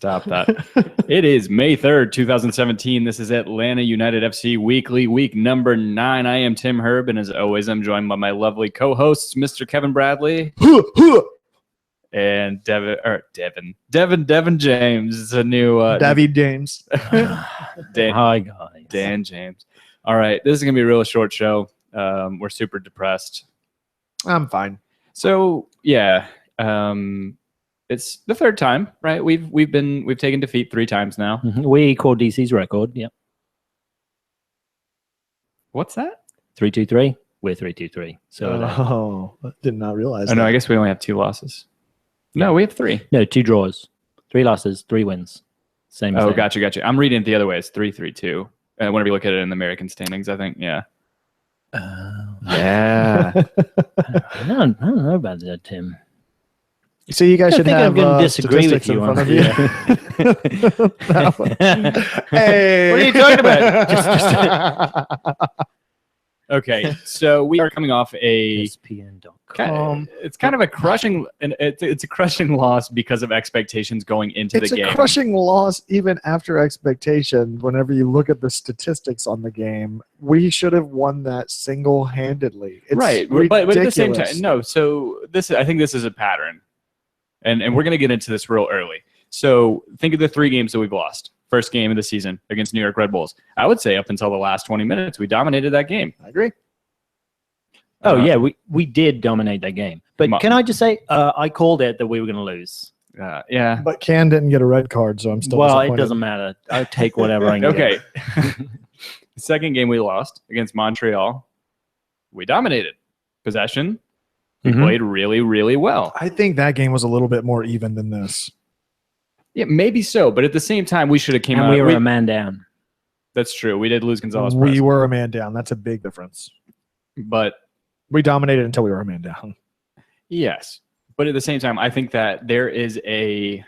Stop that. It is May 3rd, 2017. This is Atlanta United FC Weekly, week number 9. I am Tim Herb, and as always, I'm joined by my lovely co-hosts, Mr. Kevin Bradley and Devin James. It's a new... David James. Hi, guys. Dan James. All right, this is going to be a real short show. We're super depressed. I'm fine. So, yeah... it's the third time, right? We've taken defeat 3 times now. We equal DC's record. Yep. What's that? 3-2-3. We're 3-2-3. So I did not realize. No, I guess we only have 2 losses. No, we have 3. No, 2 draws, 3 losses, 3 wins. Same. Oh, gotcha. I'm reading it the other way. It's 3-3-2. Whenever you look at it in the American standings, I think. Yeah. Yeah. I don't know about that, Tim. So you guys should have. I'm going to disagree with you on you. Hey, what are you talking about? Okay, so we are coming off a ESPN.com. It's kind of a crushing, and it's a crushing loss because of expectations going into the game. It's a crushing loss even after expectation. Whenever you look at the statistics on the game, we should have won that single-handedly. It's right, but at the same time, no. So I think this is a pattern. And we're going to get into this real early. So think of the 3 games that we've lost. First game of the season against New York Red Bulls. I would say up until the last 20 minutes, we dominated that game. I agree. Oh, yeah, we did dominate that game. But can I just say, I called it that we were going to lose. Yeah. But Can didn't get a red card, so I'm still disappointed. It doesn't matter. I'll take whatever I can Okay. The second game we lost against Montreal, we dominated. Possession. We played really, really well. I think that game was a little bit more even than this. Yeah, maybe so. But at the same time, we should have came out. And we were a man down. That's true. We did lose Gonzalez. We were a man down. That's a big difference. But we dominated until we were a man down. Yes. But at the same time, I think that there is a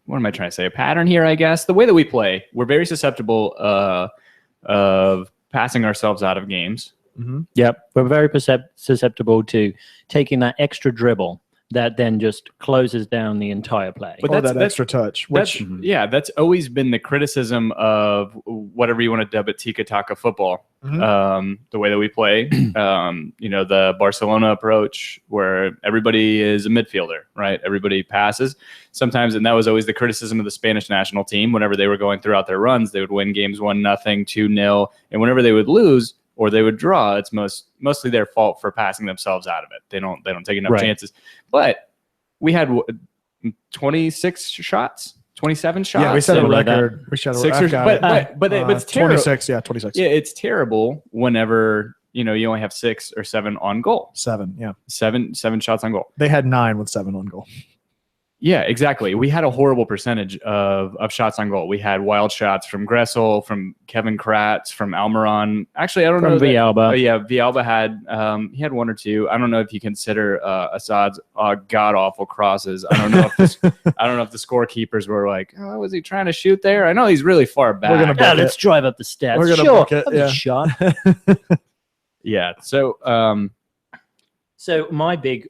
what am I trying to say? A pattern here, I guess. The way that we play, we're very susceptible of passing ourselves out of games. Mm-hmm. Yep, we're very susceptible to taking that extra dribble that then just closes down the entire play. But that's extra touch. Which that's always been the criticism of whatever you want to dub it, tiki-taka football. Mm-hmm. The way that we play, the Barcelona approach where everybody is a midfielder, right? Everybody passes sometimes, and that was always the criticism of the Spanish national team. Whenever they were going throughout their runs, they would win games 1-0, 2-0, and whenever they would lose or they would draw, it's mostly their fault for passing themselves out of it. They don't take enough chances. But we had 26 shots, 27 shots. Yeah, we set a record. We set a record. But it's terrible. 26. Yeah, 26. Yeah, it's terrible whenever you only have 6 or 7 on goal. 7, yeah. 7 shots on goal. They had 9 with 7 on goal. Yeah, exactly. We had a horrible percentage of shots on goal. We had wild shots from Gressel, from Kevin Kratz, from Almiron. Actually, I don't know. Villalba. Villalba had he had 1 or 2. I don't know if you consider Assad's god awful crosses. I don't know if the scorekeepers were like, oh, was he trying to shoot there? I know he's really far back. Let's drive up the stats. We're gonna book it. Yeah. Shot. Yeah. So my big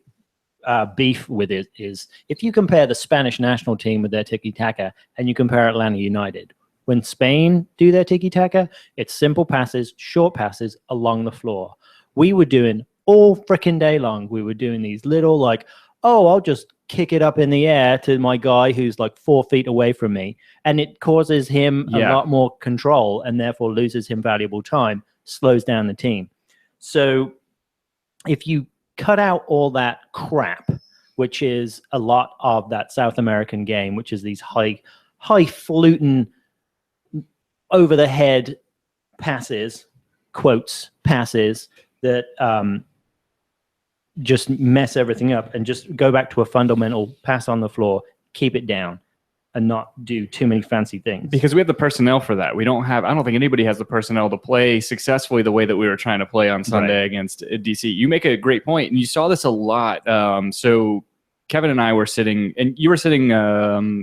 beef with it is if you compare the Spanish national team with their tiki-taka and you compare Atlanta United, when Spain do their tiki-taka, it's simple passes, short passes along the floor. We were doing all freaking day long. We were doing these little I'll just kick it up in the air to my guy who's 4 feet away from me. And it causes him a lot more control and therefore loses him valuable time, slows down the team. So if you cut out all that crap, which is a lot of that South American game, which is these high-fluting, over-the-head passes that just mess everything up, and just go back to a fundamental pass on the floor, keep it down, and not do too many fancy things. Because we have the personnel for that. I don't think anybody has the personnel to play successfully the way that we were trying to play on Sunday against DC. You make a great point, and you saw this a lot. So Kevin and I were sitting, and you were sitting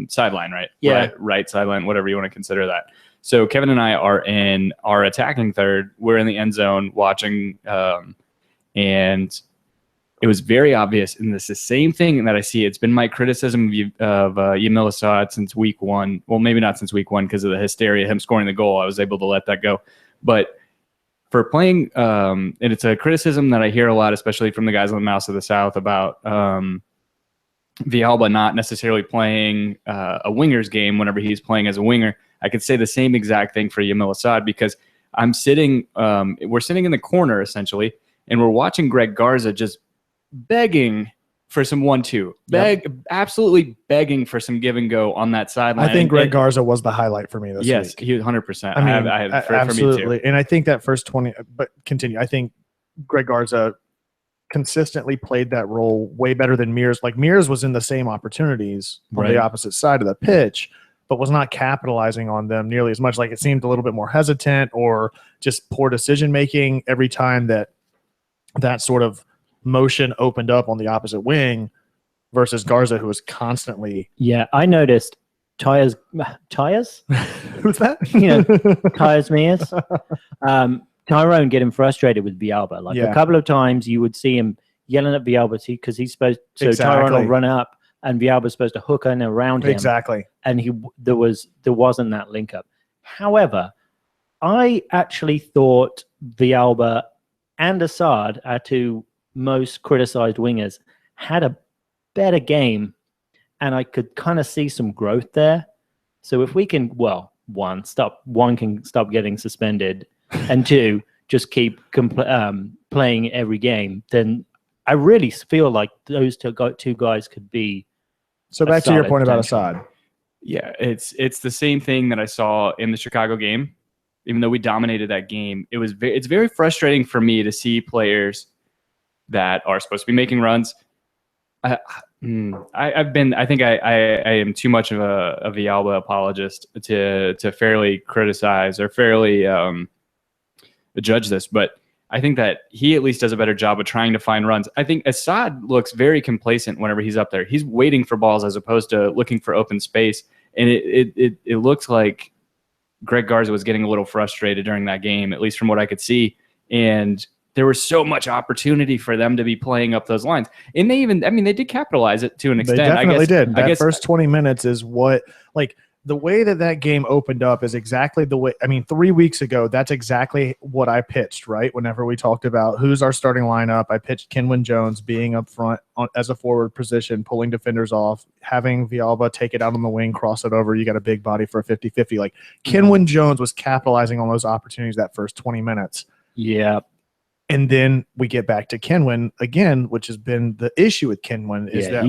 sideline, right? Yeah. Right sideline, whatever you want to consider that. So Kevin and I are in our attacking third. We're in the end zone watching, and it was very obvious, and this is the same thing that I see. It's been my criticism of Yamil Asad since week one. Well, maybe not since week one because of the hysteria, him scoring the goal. I was able to let that go. But for playing, and it's a criticism that I hear a lot, especially from the guys on the Mouse of the South, about Villalba not necessarily playing a winger's game whenever he's playing as a winger. I could say the same exact thing for Yamil Asad because we're sitting in the corner essentially, and we're watching Greg Garza just begging for some 1-2, absolutely begging for some give and go on that sideline. I think Greg Garza was the highlight for me this week. Yes, he was 100%. I mean, absolutely. For me too. And I think that first 20, but continue. I think Greg Garza consistently played that role way better than Mears. Like Mears was in the same opportunities on the opposite side of the pitch, but was not capitalizing on them nearly as much. Like it seemed a little bit more hesitant or just poor decision making every time that sort of motion opened up on the opposite wing versus Garza, who was constantly. Yeah, I noticed Tyres? Who's that? Tyres Mears. Tyrone getting frustrated with Villalba. Like a couple of times you would see him yelling at Villalba because he's supposed to. So Tyrone will run up and Villalba's supposed to hook in around him. Exactly. And there wasn't that link up. However, I actually thought Villalba and Asad, our two most criticized wingers, had a better game, and I could kind of see some growth there. So if we can, one can stop getting suspended, and two, just keep playing every game, then I really feel like those two guys could be. So back to your point about Asad. Yeah, it's the same thing that I saw in the Chicago game. Even though we dominated that game, it's very frustrating for me to see players that are supposed to be making runs. I think I am too much of a Villalba apologist to fairly criticize or fairly judge this, but I think that he at least does a better job of trying to find runs. I think Asad looks very complacent whenever he's up there. He's waiting for balls as opposed to looking for open space, and it looks like Greg Garza was getting a little frustrated during that game, at least from what I could see, and there was so much opportunity for them to be playing up those lines. And they did capitalize it to an extent. They definitely did. That first 20 minutes is what, like, the way that game opened up is exactly the way. 3 weeks ago, that's exactly what I pitched, right? Whenever we talked about who's our starting lineup, I pitched Kenwin Jones being up front as a forward position, pulling defenders off, having Villalba take it out on the wing, cross it over. You got a big body for a 50-50. Like, Kenwin Jones was capitalizing on those opportunities that first 20 minutes. Yeah. And then we get back to Kenwin again, which has been the issue with Kenwin is that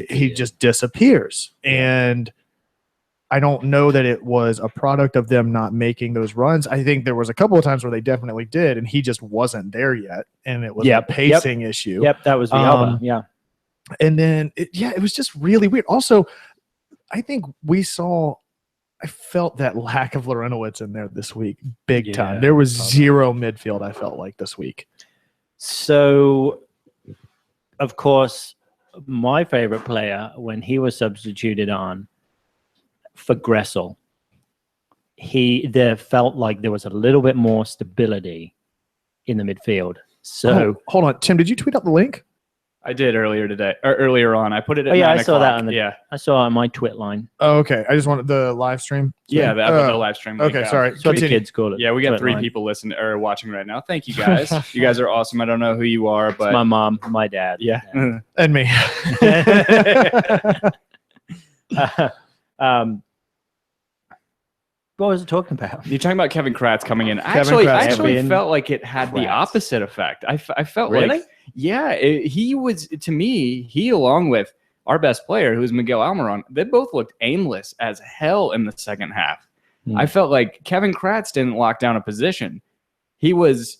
he just disappears. And I don't know that it was a product of them not making those runs. I think there was a couple of times where they definitely did, and he just wasn't there yet. And it was a pacing issue. Yep, that was the album. Yeah. And then, it was just really weird. Also, I think I felt that lack of Lorenowitz in there this week, big time. There was zero midfield, I felt like, this week. So, of course, my favorite player, when he was substituted on for Gressel, there felt like there was a little bit more stability in the midfield. So, hold on. Tim, did you tweet out the link? I did earlier on. I put it at 9 I saw o'clock. that I saw it on my Twit line. Oh, okay. I just wanted the live stream. Yeah, the live stream. Okay, sorry. That's what the kids call it. Yeah, we got 3 people listening or watching right now. Thank you guys. You guys are awesome. I don't know who you are, but it's my mom, my dad. Yeah. And me. What was I talking about? You're talking about Kevin Kratz coming in. I actually felt like it had the opposite effect. I felt like, he was, to me, he along with our best player, who's Miguel Almiron, they both looked aimless as hell in the second half. I felt like Kevin Kratz didn't lock down a position. He was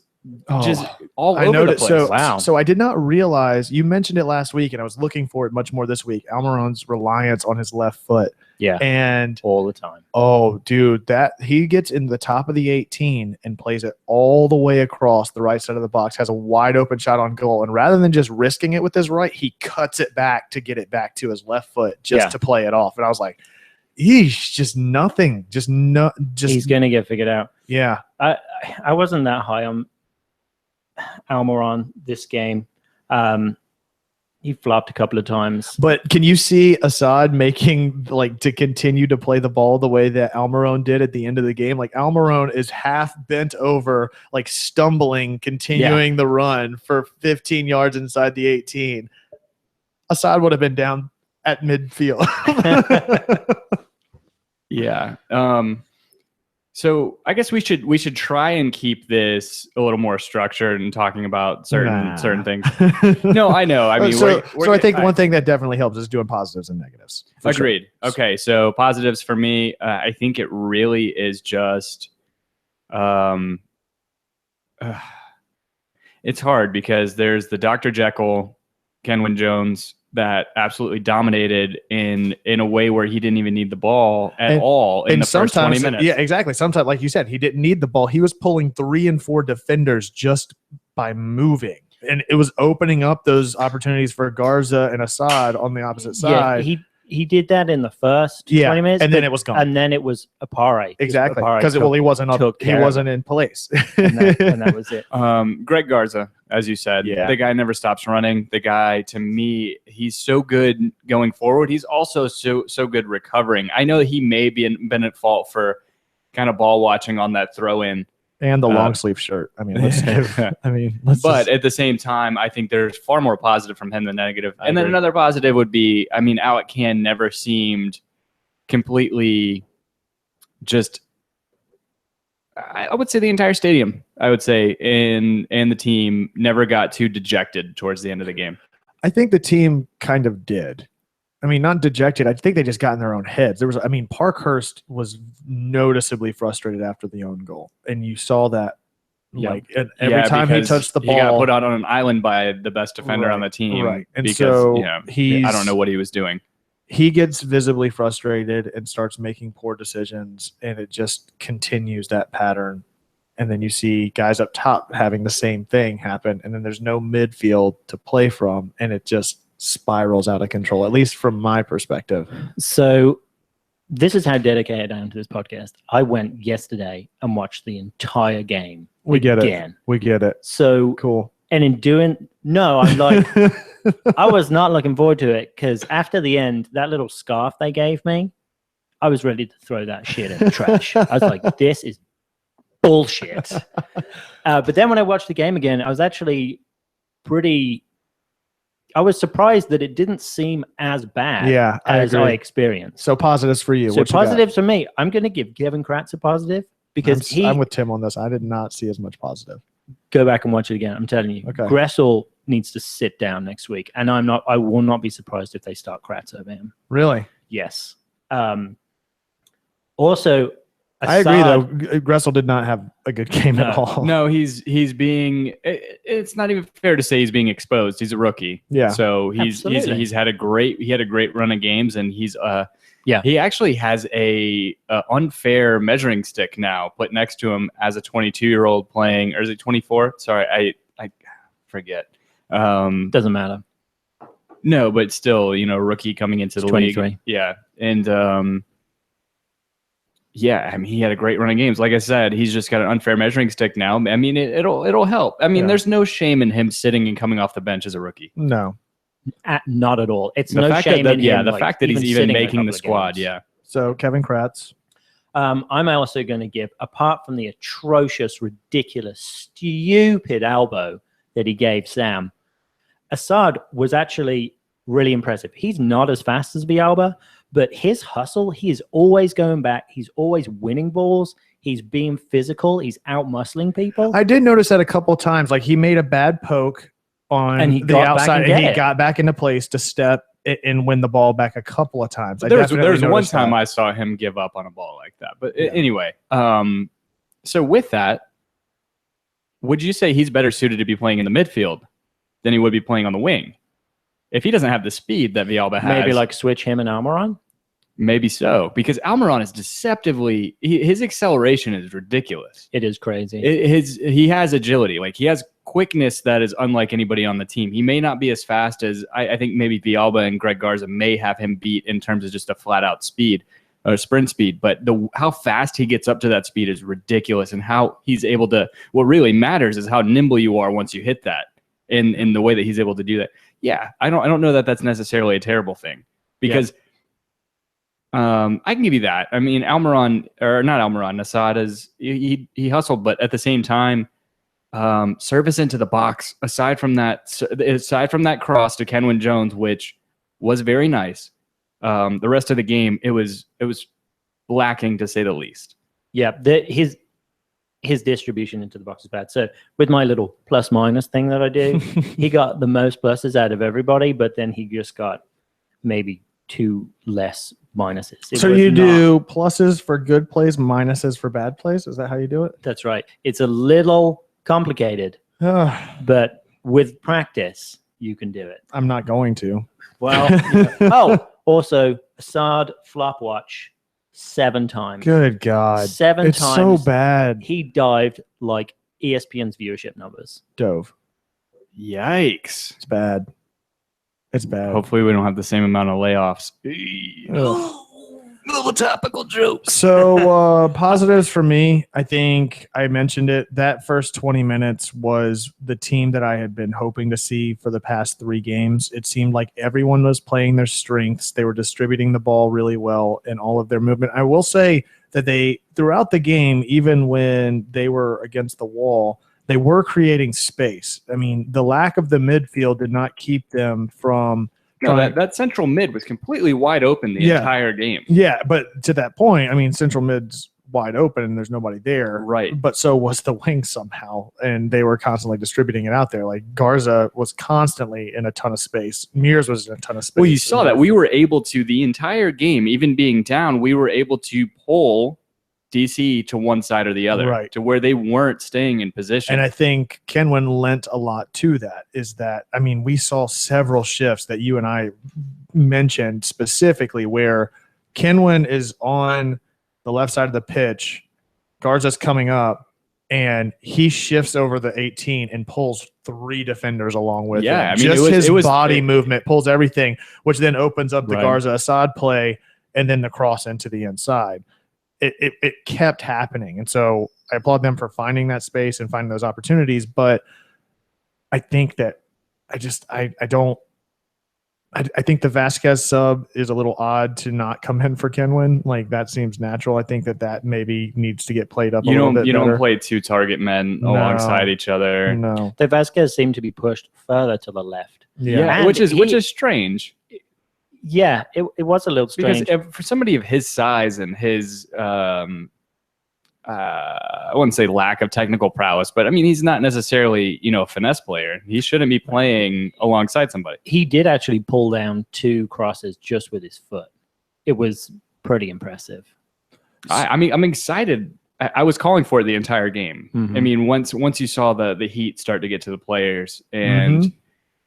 just all over the place. So I did not realize, you mentioned it last week, and I was looking for it much more this week, Almiron's reliance on his left foot. Yeah. And all the time. Oh, dude, that he gets in the top of the 18 and plays it all the way across the right side of the box, has a wide open shot on goal. And rather than just risking it with his right, he cuts it back to get it back to his left foot to play it off. And I was like, just nothing. He's going to get figured out. Yeah. I wasn't that high on Almiron this game. He flopped a couple of times. But can you see Asad making to continue to play the ball the way that Almiron did at the end of the game? Like Almiron is half bent over, stumbling, continuing the run for 15 yards inside the 18. Asad would have been down at midfield. Yeah. So I guess we should try and keep this a little more structured and talking about certain things. No, I know. I mean, so I think one thing that definitely helps is doing positives and negatives. Agreed. Sure. Okay, so positives for me, I think it really is just, it's hard because there's the Dr. Jekyll, Kenwyn Jones, that absolutely dominated in a way where he didn't even need the ball at all in the first 20 minutes. Yeah, exactly. Sometimes, like you said, he didn't need the ball. He was pulling 3 and 4 defenders just by moving. And it was opening up those opportunities for Garza and Asad on the opposite side. Yeah, he did that in the first 20 minutes. And then it was gone. And then it was Apare. Exactly. Because he wasn't in place. and that was it. Greg Garza, as you said, the guy never stops running. The guy, to me, he's so good going forward. He's also so good recovering. I know he may be been at fault for kind of ball watching on that throw in. And the long sleeve shirt. I mean, but at the same time, I think there's far more positive from him than negative. And then another positive would be, I mean, Alec Can never seemed completely just, I would say the entire stadium, I would say, and the team never got too dejected towards the end of the game. I think the team kind of did. I mean, not dejected. I think they just got in their own heads. Parkhurst was noticeably frustrated after the own goal, and you saw that. Every time he touched the ball, he got put out on an island by the best defender on the team. Right, and because, I don't know what he was doing. He gets visibly frustrated and starts making poor decisions, and it just continues that pattern. And then you see guys up top having the same thing happen, and then there's no midfield to play from, and it just spirals out of control, at least from my perspective. So this is how dedicated I am to this podcast. I went yesterday and watched the entire game. We get it. So cool. And in doing, I'm like, I was not looking forward to it because after the end, that little scarf they gave me, I was ready to throw that shit in the trash. I was like, this is bullshit. But then when I watched the game again, I was actually I was surprised that it didn't seem as bad as I experienced. So positives for you. So positives for me. I'm going to give Kevin Kratz a positive because I'm with Tim on this. I did not see as much positive. Go back and watch it again. I'm telling you. Okay. Gressel needs to sit down next week, and I will not be surprised if they start Kratz over him. Really? Yes. Also, I agree, though. Gressel did not have a good game at all. No, he's being. It's not even fair to say he's being exposed. He's a rookie. Yeah. So he's had a great run of games, and he actually has a unfair measuring stick now put next to him as a 22-year-old playing, or is it 24? Sorry, I forget. Doesn't matter. No, but still, rookie coming into the 23. League. Yeah, and I mean, he had a great run of games. Like I said, he's just got an unfair measuring stick now. I mean, it'll help. I mean, there's no shame in him sitting and coming off the bench as a rookie. No, not at all. It's the no shame in him. The fact that he's even making the squad. Yeah. So Kevin Kratz. I'm also going to give, apart from the atrocious, ridiculous, stupid elbow that he gave Sam, Asad was actually really impressive. He's not as fast as Villalba, but his hustle, he is always going back. He's always winning balls. He's being physical. He's out-muscling people. I did notice that a couple times. Like, he made a bad poke on the outside, and he got back into place to step and win the ball back a couple of times. There's one time I saw him give up on a ball like that. But anyway, so with that, would you say he's better suited to be playing in the midfield than he would be playing on the wing? If he doesn't have the speed that Villalba has. Maybe like switch him and Almiron? Maybe so, because Almiron is deceptively, his acceleration is ridiculous. It is crazy. He has agility. Like, he has quickness that is unlike anybody on the team. He may not be as fast as, I think maybe Villalba and Greg Garza may have him beat in terms of just a flat-out speed or sprint speed, but how fast he gets up to that speed is ridiculous, and how he's able to, what really matters is how nimble you are once you hit that. in the way that he's able to do that. Yeah, I don't know that that's necessarily a terrible thing, because I can give you that. I mean, Asad is he hustled, but at the same time, service into the box. Aside from that cross to Kenwyne Jones, which was very nice, the rest of the game it was lacking, to say the least. Yeah, his distribution into the box is bad. So with my little plus minus thing that I do, he got the most pluses out of everybody, but then he just got maybe 2 less minuses. So you do pluses for good plays, minuses for bad plays? Is that how you do it? That's right. It's a little complicated, but with practice, you can do it. I'm not going to. Well, also, Asad flop watch 7 times. Good God. 7 it's times. So bad. He dived like ESPN's viewership numbers. Dove. Yikes. It's bad. It's bad. Hopefully we don't have the same amount of layoffs. Little topical joke. So positives for me, I think I mentioned it. That first 20 minutes was the team that I had been hoping to see for the past 3 games. It seemed like everyone was playing their strengths. They were distributing the ball really well in all of their movement. I will say that they, throughout the game, even when they were against the wall, they were creating space. I mean, the lack of the midfield did not keep them from – no, that central mid was completely wide open the entire game. Yeah, but to that point, I mean, central mid's wide open and there's nobody there. Right. But so was the wing somehow, and they were constantly distributing it out there. Like Garza was constantly in a ton of space. Mears was in a ton of space. Well, you saw that. We were able to, the entire game, even being down, we were able to pull DC to one side or the other, right, to where they weren't staying in position. And I think Kenwyne lent a lot to that. Is that, I mean, we saw several shifts that you and I mentioned specifically where Kenwyne is on the left side of the pitch, Garza's coming up, and he shifts over the 18 and pulls 3 defenders along with him. I mean, just his body movement pulls everything, which then opens up the Garza Asad play and then the cross into the inside. It kept happening. And so I applaud them for finding that space and finding those opportunities. But I think that I think the Vasquez sub is a little odd to not come in for Kenwyne. Like, that seems natural. I think that maybe needs to get played up a little bit. You don't play 2 target men alongside each other. No. The Vasquez seemed to be pushed further to the left. Yeah, which is strange. Yeah, it was a little strange. Because for somebody of his size and his, I wouldn't say lack of technical prowess, but I mean, he's not necessarily, a finesse player. He shouldn't be playing alongside somebody. He did actually pull down 2 crosses just with his foot. It was pretty impressive. I mean, I'm excited. I was calling for it the entire game. Mm-hmm. I mean, once you saw the heat start to get to the players and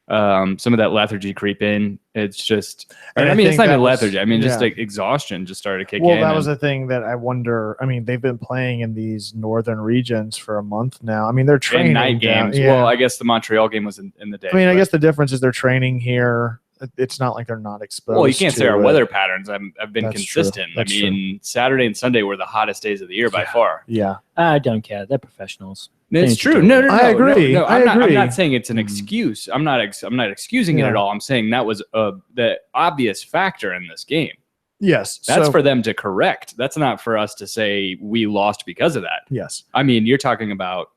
some of that lethargy creep in, it's just, I mean, it's not even lethargy. I mean, just like exhaustion just started to kick in. Well, that was the thing that I wonder. I mean, they've been playing in these northern regions for a month now. I mean, they're training night games. Yeah. Well, I guess the Montreal game was in the day. I mean, I guess the difference is they're training here. It's not like they're not exposed. Well, you can't say our weather patterns have been That's consistent. True. I mean, Saturday and Sunday were the hottest days of the year by far. Yeah. I don't care. They're professionals. It's true. No. I agree. No, I agree. I'm not saying it's an excuse. I'm not excusing it at all. I'm saying that was the obvious factor in this game. Yes. That's for them to correct. That's not for us to say we lost because of that. Yes. I mean, you're talking about,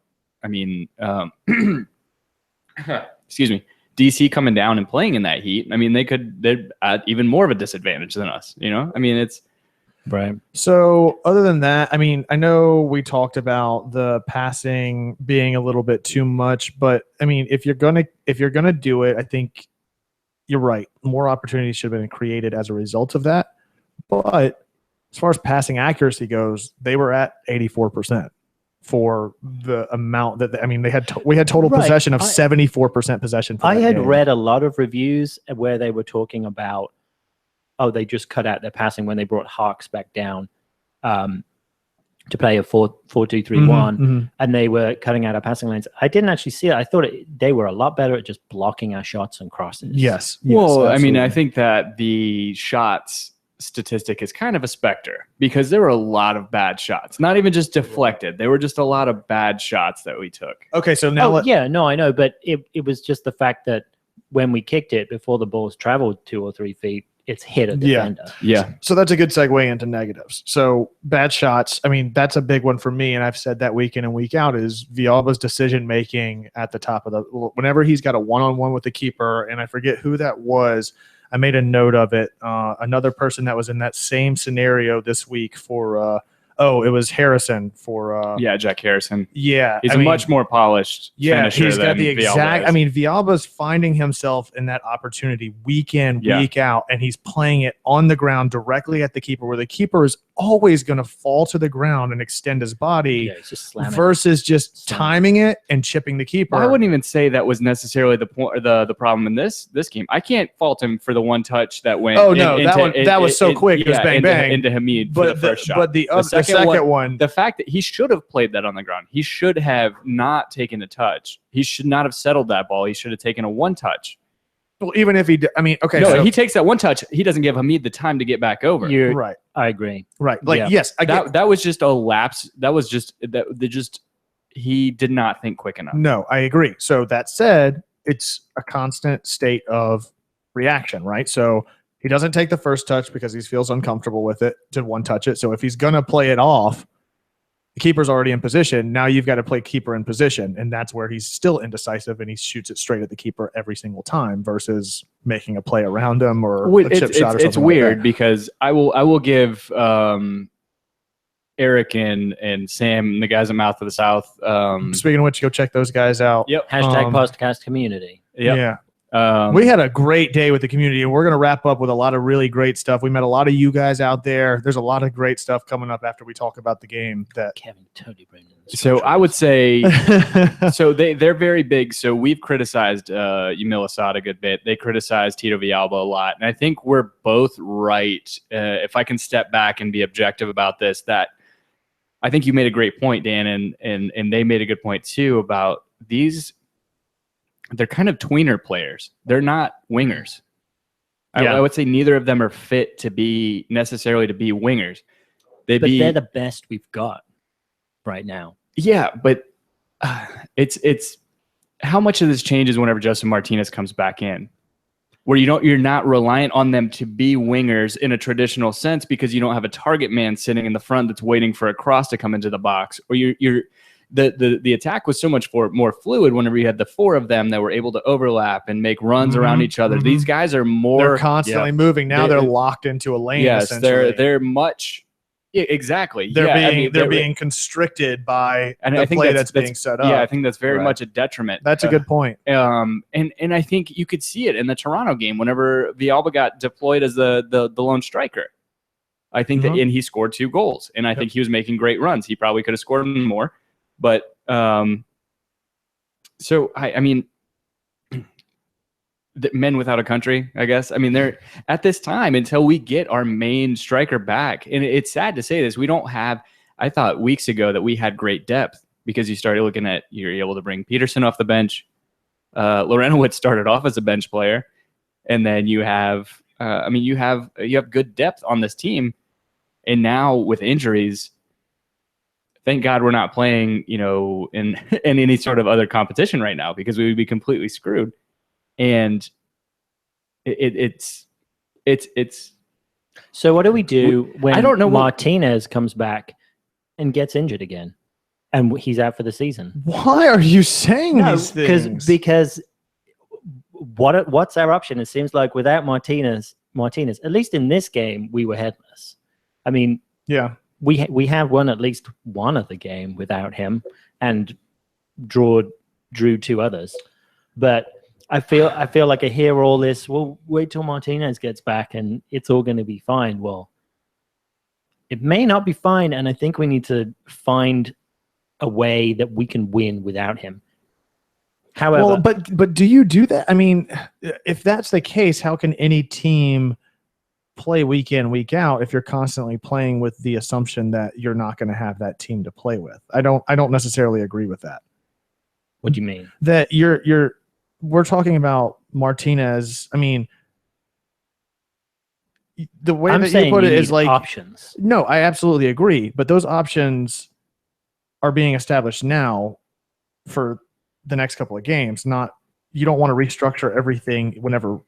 excuse me, DC coming down and playing in that heat. I mean, they're at even more of a disadvantage than us, I mean, it's right. So other than that, I mean, I know we talked about the passing being a little bit too much, but I mean, if you're going to do it, I think you're right. More opportunities should have been created as a result of that. But as far as passing accuracy goes, they were at 84%. For the amount that we had total possession of 74% possession. I had read a lot of reviews where they were talking about, they just cut out their passing when they brought Harks back down to play a 4-2-3-1, and they were cutting out our passing lanes. I didn't actually see it. I thought they were a lot better at just blocking our shots and crosses. Yes. Well, absolutely. I mean, I think that the shots statistic is kind of a specter because there were a lot of bad shots, not even just deflected. There were just a lot of bad shots that we took. Okay, so now I know, but it was just the fact that when we kicked it before the ball's traveled 2 or 3 feet, it's hit a defender. Yeah. So that's a good segue into negatives. So bad shots, I mean, that's a big one for me, and I've said that week in and week out, is Villalba's decision-making at the top of the – whenever he's got a one-on-one with the keeper, and I forget who that was, I made a note of it. Another person that was in that same scenario this week for it was Harrison for Jack Harrison. Yeah. He's much more polished finisher he's got the exact – I mean, Villalba's finding himself in that opportunity week in, week out, and he's playing it on the ground directly at the keeper, where the keeper is always going to fall to the ground and extend his body versus just timing it and chipping the keeper. I wouldn't even say that was necessarily the problem in this game. I can't fault him for the one touch that went. Oh no, that was so quick. It was bang bang into Hamid for the first shot. But the second one, the fact that he should have played that on the ground, he should have not taken a touch. He should not have settled that ball. He should have taken a one touch. Well, even if he did, I mean, okay. No, he takes that one touch. He doesn't give Hamid the time to get back over. Right. I agree. Right. Like, yes, I get that was just a lapse. That was just he did not think quick enough. No, I agree. So that said, it's a constant state of reaction, right? So he doesn't take the first touch because he feels uncomfortable with it to one touch it. So if he's going to play it off, the keeper's already in position. Now you've got to play keeper in position, and that's where he's still indecisive, and he shoots it straight at the keeper every single time versus making a play around him or a chip shot or something. It's weird because I will give Eric and Sam, the guys at Mouth of the South. Speaking of which, go check those guys out. Yep. Hashtag podcast community. Yep. Yeah. We had a great day with the community, and we're going to wrap up with a lot of really great stuff. We met a lot of you guys out there. There's a lot of great stuff coming up after we talk about the game. That Kevin totally brings in. So I would say, so they're very big. So we've criticized Yamil Asad a good bit. They criticized Tito Villalba a lot, and I think we're both right. If I can step back and be objective about this, that I think you made a great point, Dan, and they made a good point too about these. They're kind of tweener players. They're not wingers. Yeah. I would say neither of them are fit to be necessarily to be wingers. They're the best we've got right now. Yeah, but it's how much of this changes whenever Justin Martinez comes back in, where you're not reliant on them to be wingers in a traditional sense because you don't have a target man sitting in the front that's waiting for a cross to come into the box, or the attack was so much more fluid whenever you had the four of them that were able to overlap and make runs around each other. These guys are they're constantly moving. Now they're locked into a lane. Yes, they're much exactly. They're being constricted by the play that's being set up. Yeah, I think that's very much a detriment. That's a good point. And I think you could see it in the Toronto game whenever Villalba got deployed as the lone striker. I think that, and he scored 2 goals, and I think he was making great runs. He probably could have scored more. But so I mean, the men without a country, I guess. I mean, they're at this time until we get our main striker back. And it's sad to say this. We don't have, I thought weeks ago that we had great depth because you started looking at, you're able to bring Peterson off the bench. Lorenowitz started off as a bench player. And then you have, you have good depth on this team. And now with injuries, thank God we're not playing, in any sort of other competition right now because we would be completely screwed. And it's. So what do we do when I don't know Martinez comes back and gets injured again, and he's out for the season? Why are you saying these things? Because what's our option? It seems like without Martinez, at least in this game, we were headless. I mean, yeah. We have won at least one of the game without him and drew 2 others. But I feel like I hear all this, well, wait till Martinez gets back and it's all going to be fine. Well, it may not be fine, and I think we need to find a way that we can win without him. However, but do you do that? I mean, if that's the case, how can any team play week in, week out if you're constantly playing with the assumption that you're not going to have that team to play with? I don't necessarily agree with that. What do you mean? That we're talking about Martinez. I mean, the way I'm that saying you put it need is like options. no, I absolutely agree. But those options are being established now for the next couple of games. Not you don't want to restructure everything whenever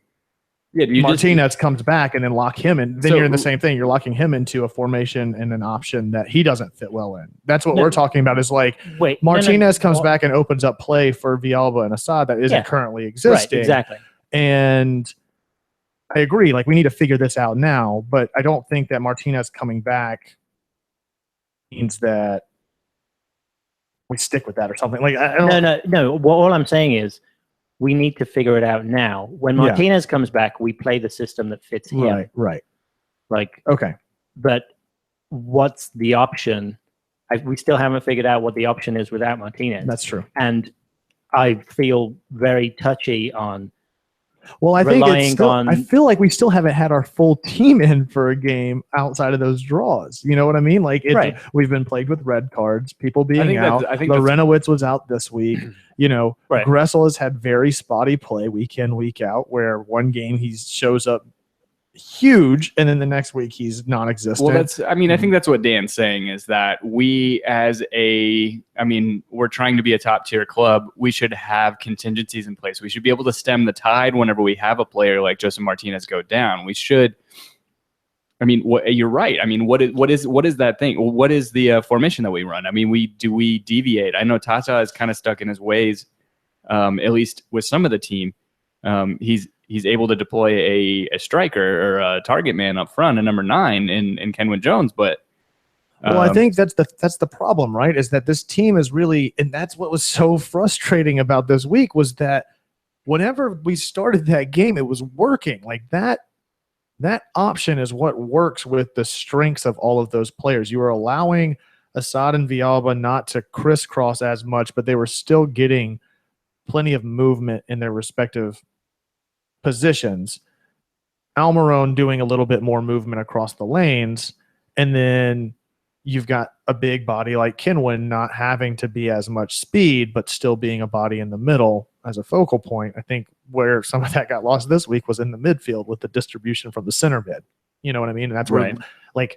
Martinez comes back and then lock him in. Then you're in the same thing. You're locking him into a formation and an option that he doesn't fit well in. That's what we're talking about. Is like Martinez comes back and opens up play for Villalba and Asad that isn't currently existing. Right, exactly. And I agree. Like we need to figure this out now. But I don't think that Martinez coming back means that we stick with that or something. Like I don't, no. All I'm saying is we need to figure it out now. When Martinez comes back, we play the system that fits him. Right. Like okay. But what's the option? We still haven't figured out what the option is without Martinez. That's true. And I feel very touchy on. Well, I think it's still, I feel like we still haven't had our full team in for a game outside of those draws. You know what I mean? Like we've been plagued with red cards, people being out. I think Lorenowitz was out this week. You know, Gressel has had very spotty play week in, week out, where one game he shows up huge and then the next week he's non-existent. Well, I think that's what Dan's saying is that we we're trying to be a top tier club. We should have contingencies in place. We should be able to stem the tide whenever we have a player like Joseph Martinez go down. We should. You're right. What is that thing? What is the formation that we run? We deviate? I know Tata is kind of stuck in his ways, at least with some of the team. He's able to deploy a striker or a target man up front, a number 9 in Kenwyne Jones. But I think that's the problem, right? Is that this team is really, and that's what was so frustrating about this week was that whenever we started that game, it was working. Like that option is what works with the strengths of all of those players. You were allowing Asad and Villalba not to crisscross as much, but they were still getting plenty of movement in their respective positions. Almiron doing a little bit more movement across the lanes, and then you've got a big body like Kenwyne not having to be as much speed, but still being a body in the middle as a focal point. I think where some of that got lost this week was in the midfield with the distribution from the center mid. You know what I mean? And that's where, I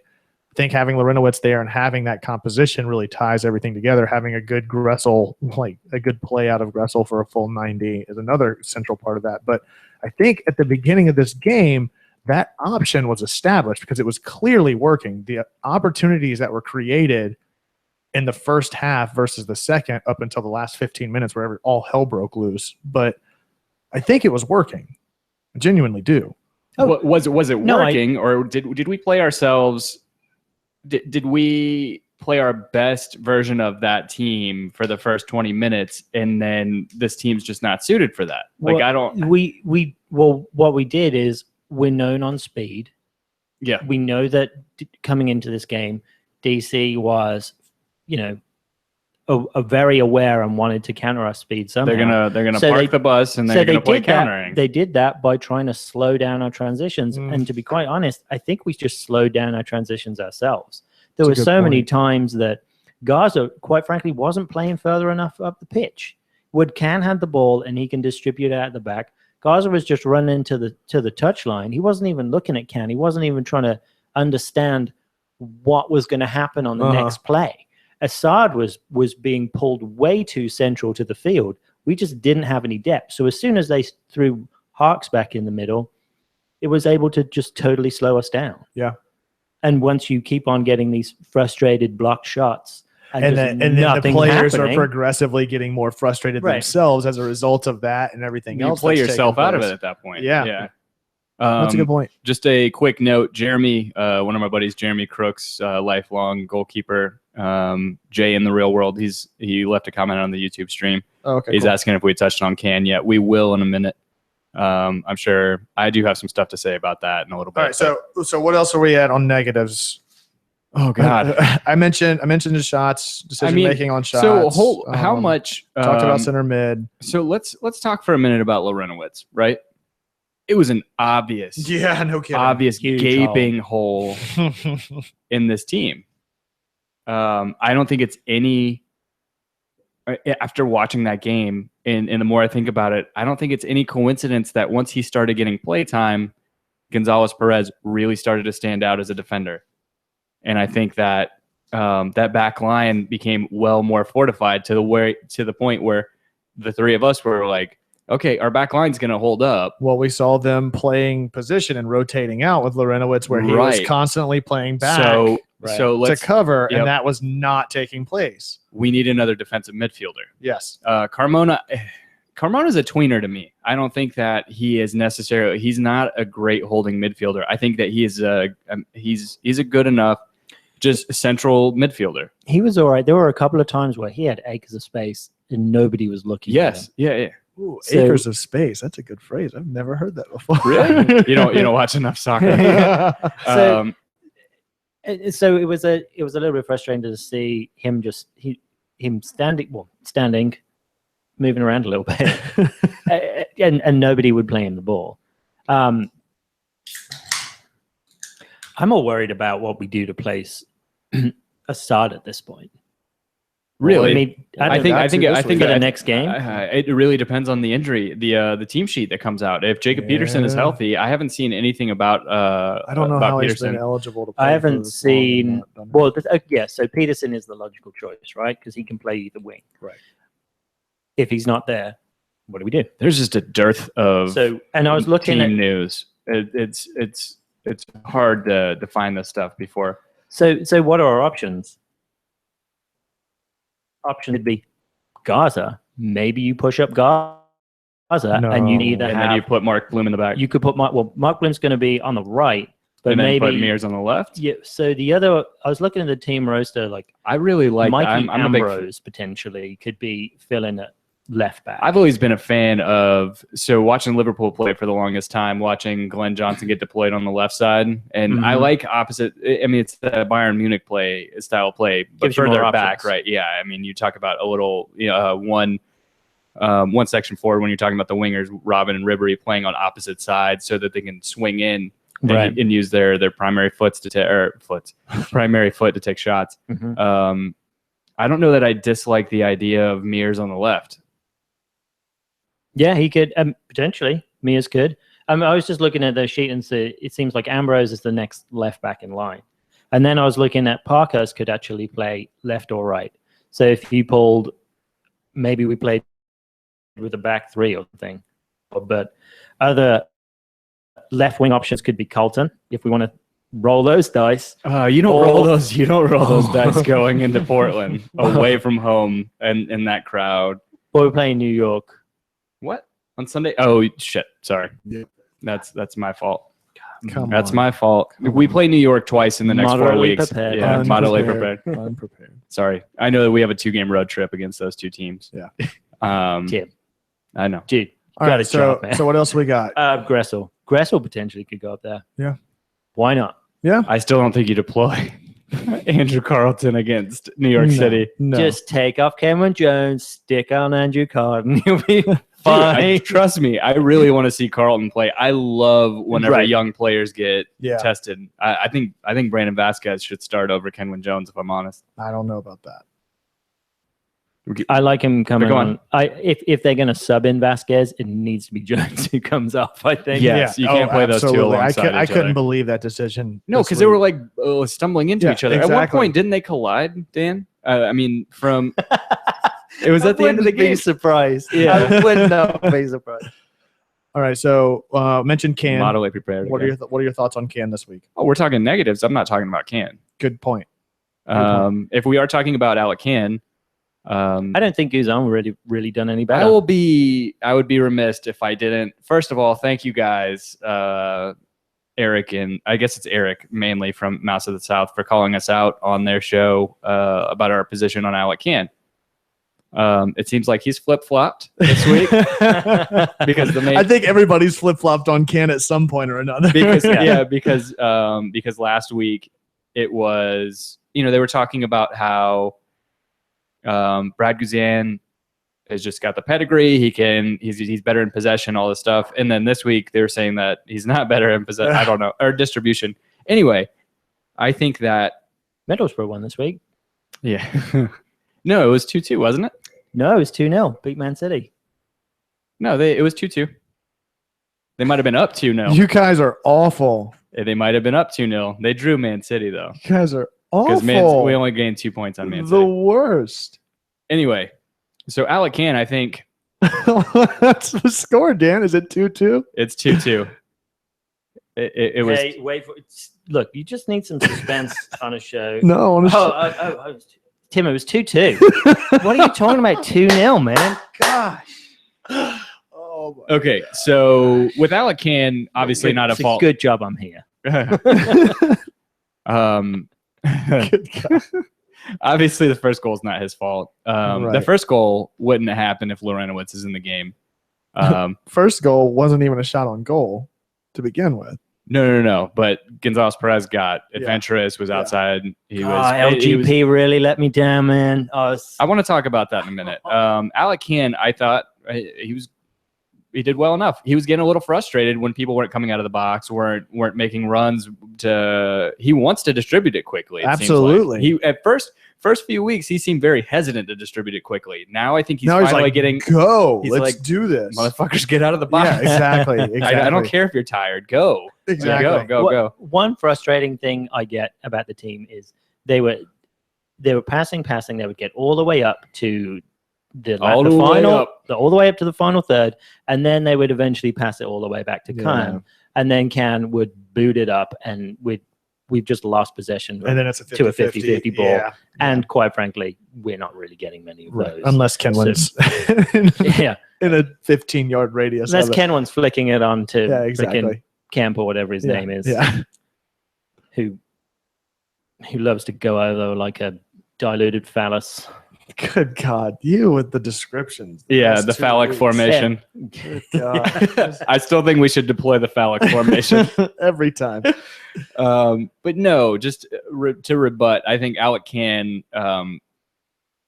think having Lorenowitz there and having that composition really ties everything together. Having a good Gressel, like a good play out of Gressel for a full 90 is another central part of that. But I think at the beginning of this game, that option was established because it was clearly working. The opportunities that were created in the first half versus the second up until the last 15 minutes where all hell broke loose. But I think it was working. I genuinely do. Was it working, or did we play ourselves? Did we play our best version of that team for the first 20 minutes, and then this team's just not suited for that? What we did is we're known on speed. Yeah, we know that coming into this game, DC was, very aware and wanted to counter our speed somehow. They're gonna park the bus and they're gonna play countering. They did that by trying to slow down our transitions. And to be quite honest, I think we just slowed down our transitions ourselves. There were so many times that Garza, quite frankly, wasn't playing further enough up the pitch. Wood can have the ball and he can distribute it at the back. Garza was just running to the touchline. He wasn't even looking at Can. He wasn't even trying to understand what was going to happen on the next play. Asad was being pulled way too central to the field. We just didn't have any depth. So as soon as they threw Harks back in the middle, it was able to just totally slow us down. Yeah. And once you keep on getting these frustrated blocked shots, and then the players are progressively getting more frustrated themselves as a result of that and everything else. You play yourself out of it at that point. Yeah. That's a good point. Just a quick note, Jeremy, one of my buddies, Jeremy Crooks, lifelong goalkeeper, Jay in the real world. He left a comment on the YouTube stream. Oh, okay. He's asking if we touched on Can yet. We will in a minute. I'm sure I do have some stuff to say about that in a little bit. All right. So what else are we at on negatives? Oh God, I mentioned the shots, decision making on shots. So how much talked about center mid. So let's talk for a minute about Lorenowitz, right? It was an obvious gaping hole in this team. I don't think it's any. After watching that game, and the more I think about it, I don't think it's any coincidence that once he started getting play time, Gonzalez Perez really started to stand out as a defender. And I think that that back line became more fortified to the point where the three of us were like, okay, our back line's going to hold up. Well, we saw them playing position and rotating out with Lorenowitz, where he was constantly playing back so to cover, and that was not taking place. We need another defensive midfielder. Yes. Carmona's a tweener to me. I don't think that he is necessarily – he's not a great holding midfielder. I think that he is he's a good enough just central midfielder. He was all right. There were a couple of times where he had acres of space and nobody was looking. Yes. Yeah. Ooh, acres of space. That's a good phrase. I've never heard that before. Really? You don't watch enough soccer. So it was a little bit frustrating to see him standing, moving around a little bit, and nobody would play him the ball. I'm more worried about what we do to place Asad at this point. Really? I think for the next game. It really depends on the injury, the team sheet that comes out. If Jacob Peterson is healthy, I haven't seen anything about. I don't know about how Peterson. he's been eligible to play. I haven't seen. So Peterson is the logical choice, right? Because he can play either wing. Right. If he's not there, what do we do? There's just a dearth of and I was looking team at news. It's hard to find this stuff before. So what are our options? Option would be Gaza. Maybe you push up Gaza, and you either then you put Mark Bloom in the back. You could put Mark Bloom's going to be on the right, but and then maybe put Mears on the left. Yeah. So the other, I was looking at the team roster. Like I really like Mikey I'm Ambrose potentially could be filling at left back. I've always been a fan of watching Liverpool play for the longest time, watching Glenn Johnson get deployed on the left side, and I like opposite. I mean, it's the Bayern Munich style play, but gives you further more back, options. right? Yeah, I mean, you talk about a little one section forward when you're talking about the wingers, Robin and Ribery playing on opposite sides so that they can swing in and use their primary foot to take shots. I don't know that I dislike the idea of Mears on the left. Yeah, he could potentially. Mears could. I was just looking at the sheet and it seems like Ambrose is the next left back in line. And then I was looking at Parkhurst could actually play left or right. So if you pulled, maybe we played with a back three or something. But other left wing options could be Carlton if we want to roll those dice. You don't roll those dice going into Portland away from home and in that crowd. Or we're playing New York. What? On Sunday? Oh, shit. Sorry. Yeah. That's my fault. That's my fault. We play New York twice in the next 4 weeks. Prepared. Yeah, moderately prepared. Unprepared. Sorry. I know that we have a 2-game road trip against those two teams. Yeah. Tim. I know. Dude. All right. So what else we got? Gressel. Gressel potentially could go up there. Yeah. Why not? Yeah. I still don't think you deploy Andrew Carlton against New York City. No. Just take off Cameron Jones, stick on Andrew Carlton. You'll be fine. Trust me, I really want to see Carlton play. I love whenever young players get tested. I think Brandon Vasquez should start over Kenwin Jones, if I'm honest. I don't know about that. I like him coming on. If they're going to sub in Vasquez, it needs to be Jones who comes off, I think. Yes, you can't play those two alongside each other. I couldn't believe that decision. No, because they were like stumbling into each other. Exactly. At one point, didn't they collide, Dan? I mean, from... It was at the end of the game. Be surprised. Yeah. I would not be surprised. All right, so mentioned Can. Moderately prepared. What are your thoughts on Can this week? Oh, we're talking negatives. I'm not talking about Can. Good point. If we are talking about Alec Can, I don't think Guzan really done any better. I would be remiss if I didn't. First of all, thank you guys, Eric, and I guess it's Eric mainly from Mouse of the South, for calling us out on their show about our position on Alec Can. It seems like he's flip-flopped this week because I think everybody's flip-flopped on Can at some point or another. because last week it was, they were talking about how Brad Guzan has just got the pedigree. He's better in possession, all this stuff. And then this week they were saying that he's not better in possession. I don't know, or distribution. Anyway, I think that Middlesbrough won this week. Yeah. No, it was 2-2, wasn't it? No, it was 2-0. Beat Man City. No, it was 2-2. They might have been up 2-0. You guys are awful. They might have been up 2-0. They drew Man City, though. You guys are Because awful. we only gained 2 points on Man The City. worst. Anyway, so Alec Can, I think That's the score, Dan. Is it 2-2? it's 2-2. It was. Hey, wait for look. You just need some suspense on a show. No. On a Oh, Tim, it was 2-2. What are you talking about? 2-0, man. Gosh. Oh, Okay, so with Alec Can, obviously not a It's fault. Good job, I'm here. good God. Obviously, the first goal is not his fault. The Right. first goal wouldn't have happened if Lorenowitz is in the game. First goal wasn't even a shot on goal to begin with. No. But Gonzalez Perez got Yeah. adventurous, was outside. He was. LGP really let me down, man. I want to talk about that in a minute. Alec Can, I thought he did well enough. He was getting a little frustrated when people weren't coming out of the box, weren't making runs. He wants to distribute it quickly. It Absolutely. seems like. He at first few weeks he seemed very hesitant to distribute it quickly. Now I think he's Now finally like, getting go. he's Let's like, do this. motherfuckers get out of the box. Yeah, exactly. I don't care if you're tired. Go. Exactly. Go. One frustrating thing I get about the team is they were passing. They would get all the way up to all the way up to the final third, and then they would eventually pass it all the way back to Khan, and then Khan would boot it up, and we've just lost possession And then it's to a 50-50 ball. Yeah. And quite frankly, we're not really getting many of those. Unless Kenwan's Yeah. in a 15-yard radius. Unless of it. Kenwan's flicking it on to Yeah, exactly. freaking Camp or whatever his name is, Yeah. who loves to go over like a diluted phallus. Good God. You with the descriptions. Yeah, Last the 2 phalanx weeks. formation. Good God. I still think we should deploy the phalanx formation. Every time. But no, just to rebut, I think Alec Can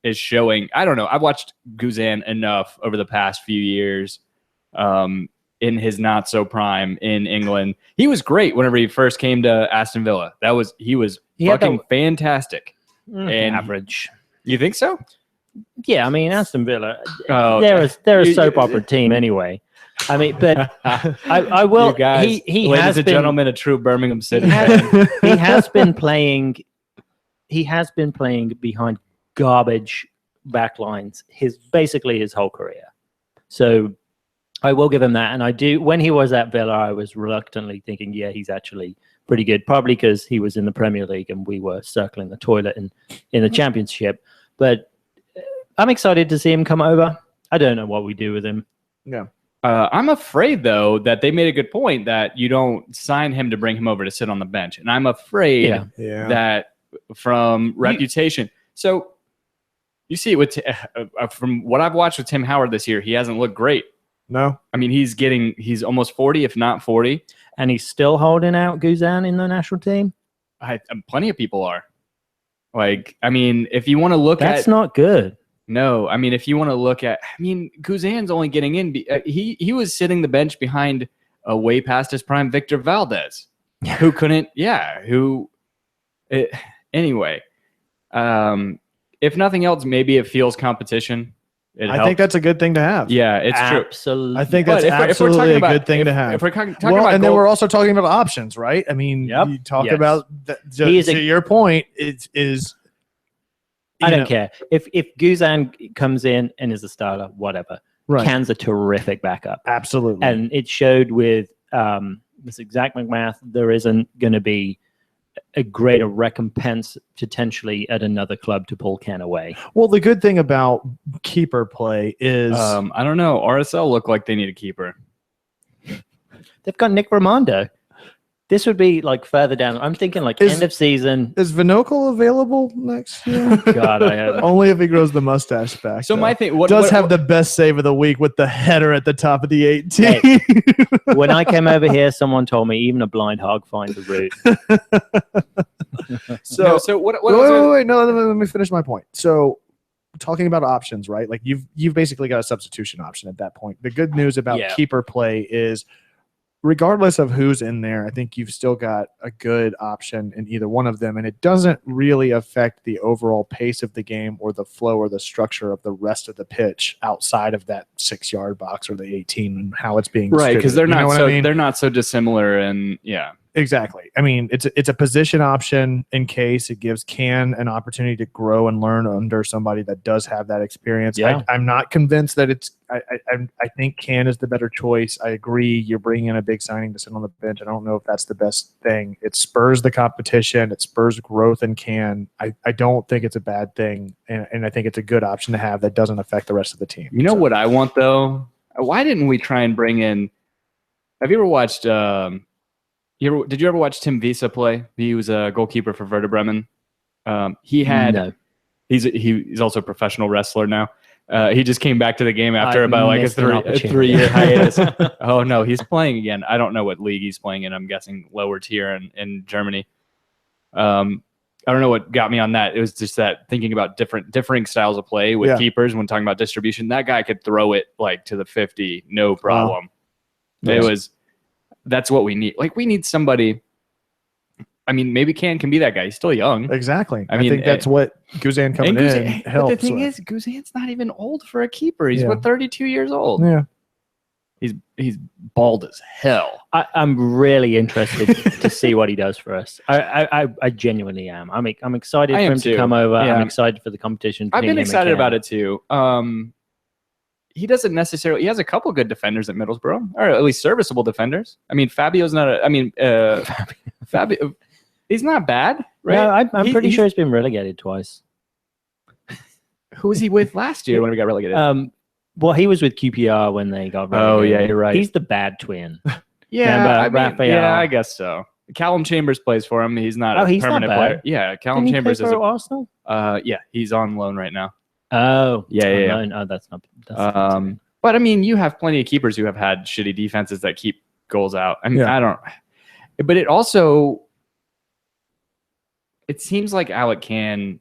is showing. I don't know. I've watched Guzan enough over the past few years. In his not so prime in England, he was great whenever he first came to Aston Villa. He was fucking fantastic. And Average. You think so? Yeah, I mean Aston Villa. Oh, they're a soap opera team anyway. I mean, but I will. You guys, he ladies has and been, gentlemen, a true Birmingham City he fan. has been playing. He has been playing behind garbage backlines basically his whole career. So I will give him that. And I do. When he was at Villa, I was reluctantly thinking, yeah, he's actually pretty good. Probably because he was in the Premier League and we were circling the toilet in the Championship. But I'm excited to see him come over. I don't know what we do with him. Yeah. I'm afraid, though, that they made a good point that you don't sign him to bring him over to sit on the bench. And I'm afraid that from reputation. So you see it with from what I've watched with Tim Howard this year, he hasn't looked great. No. I mean, he's almost 40, if not 40. And he's still holding out Guzan in the national team? Plenty of people are. Like, I mean, if you want to look That's not good. No, I mean, if you want to look at, Guzan's only getting in. He was sitting the bench behind way past his prime Victor Valdez, who couldn't. Yeah, anyway. If nothing else, maybe it feels competition. I think that's a good thing to have. Yeah, it's true. Absolutely. I think that's absolutely a good thing to have. If we're talking Well, about and then goal- we're also talking about options, right? I mean, Yep. you talk Yes. about to your point. I don't care if Guzan comes in and is a starter, whatever. Right. Can's a terrific backup, Absolutely. and it showed with this exact McMath. There isn't going to be a greater recompense potentially at another club to pull Can away. Well, the good thing about keeper play is I don't know. RSL look like they need a keeper. They've got Nick Raimondo. This would be like further down. I'm thinking like end of season. Is Vinokel available next year? God, I hope. Only if he grows the mustache back. So though. my thing have the best save of the week with the header at the top of the 18. Hey, when I came over here, someone told me even a blind hog finds a route. So what wait. No, let me finish my point. So talking about options, right? Like you've basically got a substitution option at that point. The good news about keeper play is regardless of who's in there, I think you've still got a good option in either one of them, and it doesn't really affect the overall pace of the game or the flow or the structure of the rest of the pitch outside of that 6-yard box or the 18 and how it's being right, because they're distributed. not so I mean? they're not so dissimilar, and yeah. Exactly. I mean, it's a position option in case it gives Can an opportunity to grow and learn under somebody that does have that experience. Yeah. I'm not convinced that it's. I think Can is the better choice. I agree. You're bringing in a big signing to sit on the bench. I don't know if that's the best thing. It spurs the competition. It spurs growth in Can. I don't think it's a bad thing, and I think it's a good option to have that doesn't affect the rest of the team. You know what I want though? Why didn't we try and bring in? Have you ever watched? Did you ever watch Tim Visa play? He was a goalkeeper for Werder Bremen. He had. No. He's also a professional wrestler now. He just came back to the game after about like a 3-year hiatus. Oh no, he's playing again. I don't know what league he's playing in. I'm guessing lower tier in Germany. I don't know what got me on that. It was just that thinking about differing styles of play with keepers when talking about distribution. That guy could throw it like to the 50, no problem. That's what we need. Like we need somebody. I mean, maybe Can be that guy. He's still young. Exactly. I mean, think that's what Guzan coming in helps. But the thing is, Guzan's not even old for a keeper. He's 32 years old. Yeah. He's bald as hell. I'm really interested to see what he does for us. I genuinely am. I'm excited for him to come over. Yeah. I'm excited for the competition. I've been excited about it too. He doesn't necessarily. He has a couple good defenders at Middlesbrough, or at least serviceable defenders. I mean, Fabio's not. Fabio. He's not bad, right? No, I'm pretty sure he's been relegated twice. Who was he with last year when we got relegated? Well, he was with QPR when they got relegated. Oh yeah, you're right. He's the bad twin. Yeah, I guess so. Callum Chambers plays for him. He's not a permanent player. Yeah, Callum Chambers is Arsenal. Yeah, he's on loan right now. Oh, yeah. Oh, that's not. But I mean, you have plenty of keepers who have had shitty defenses that keep goals out. I mean, I don't. But it also, it seems like Alec Can.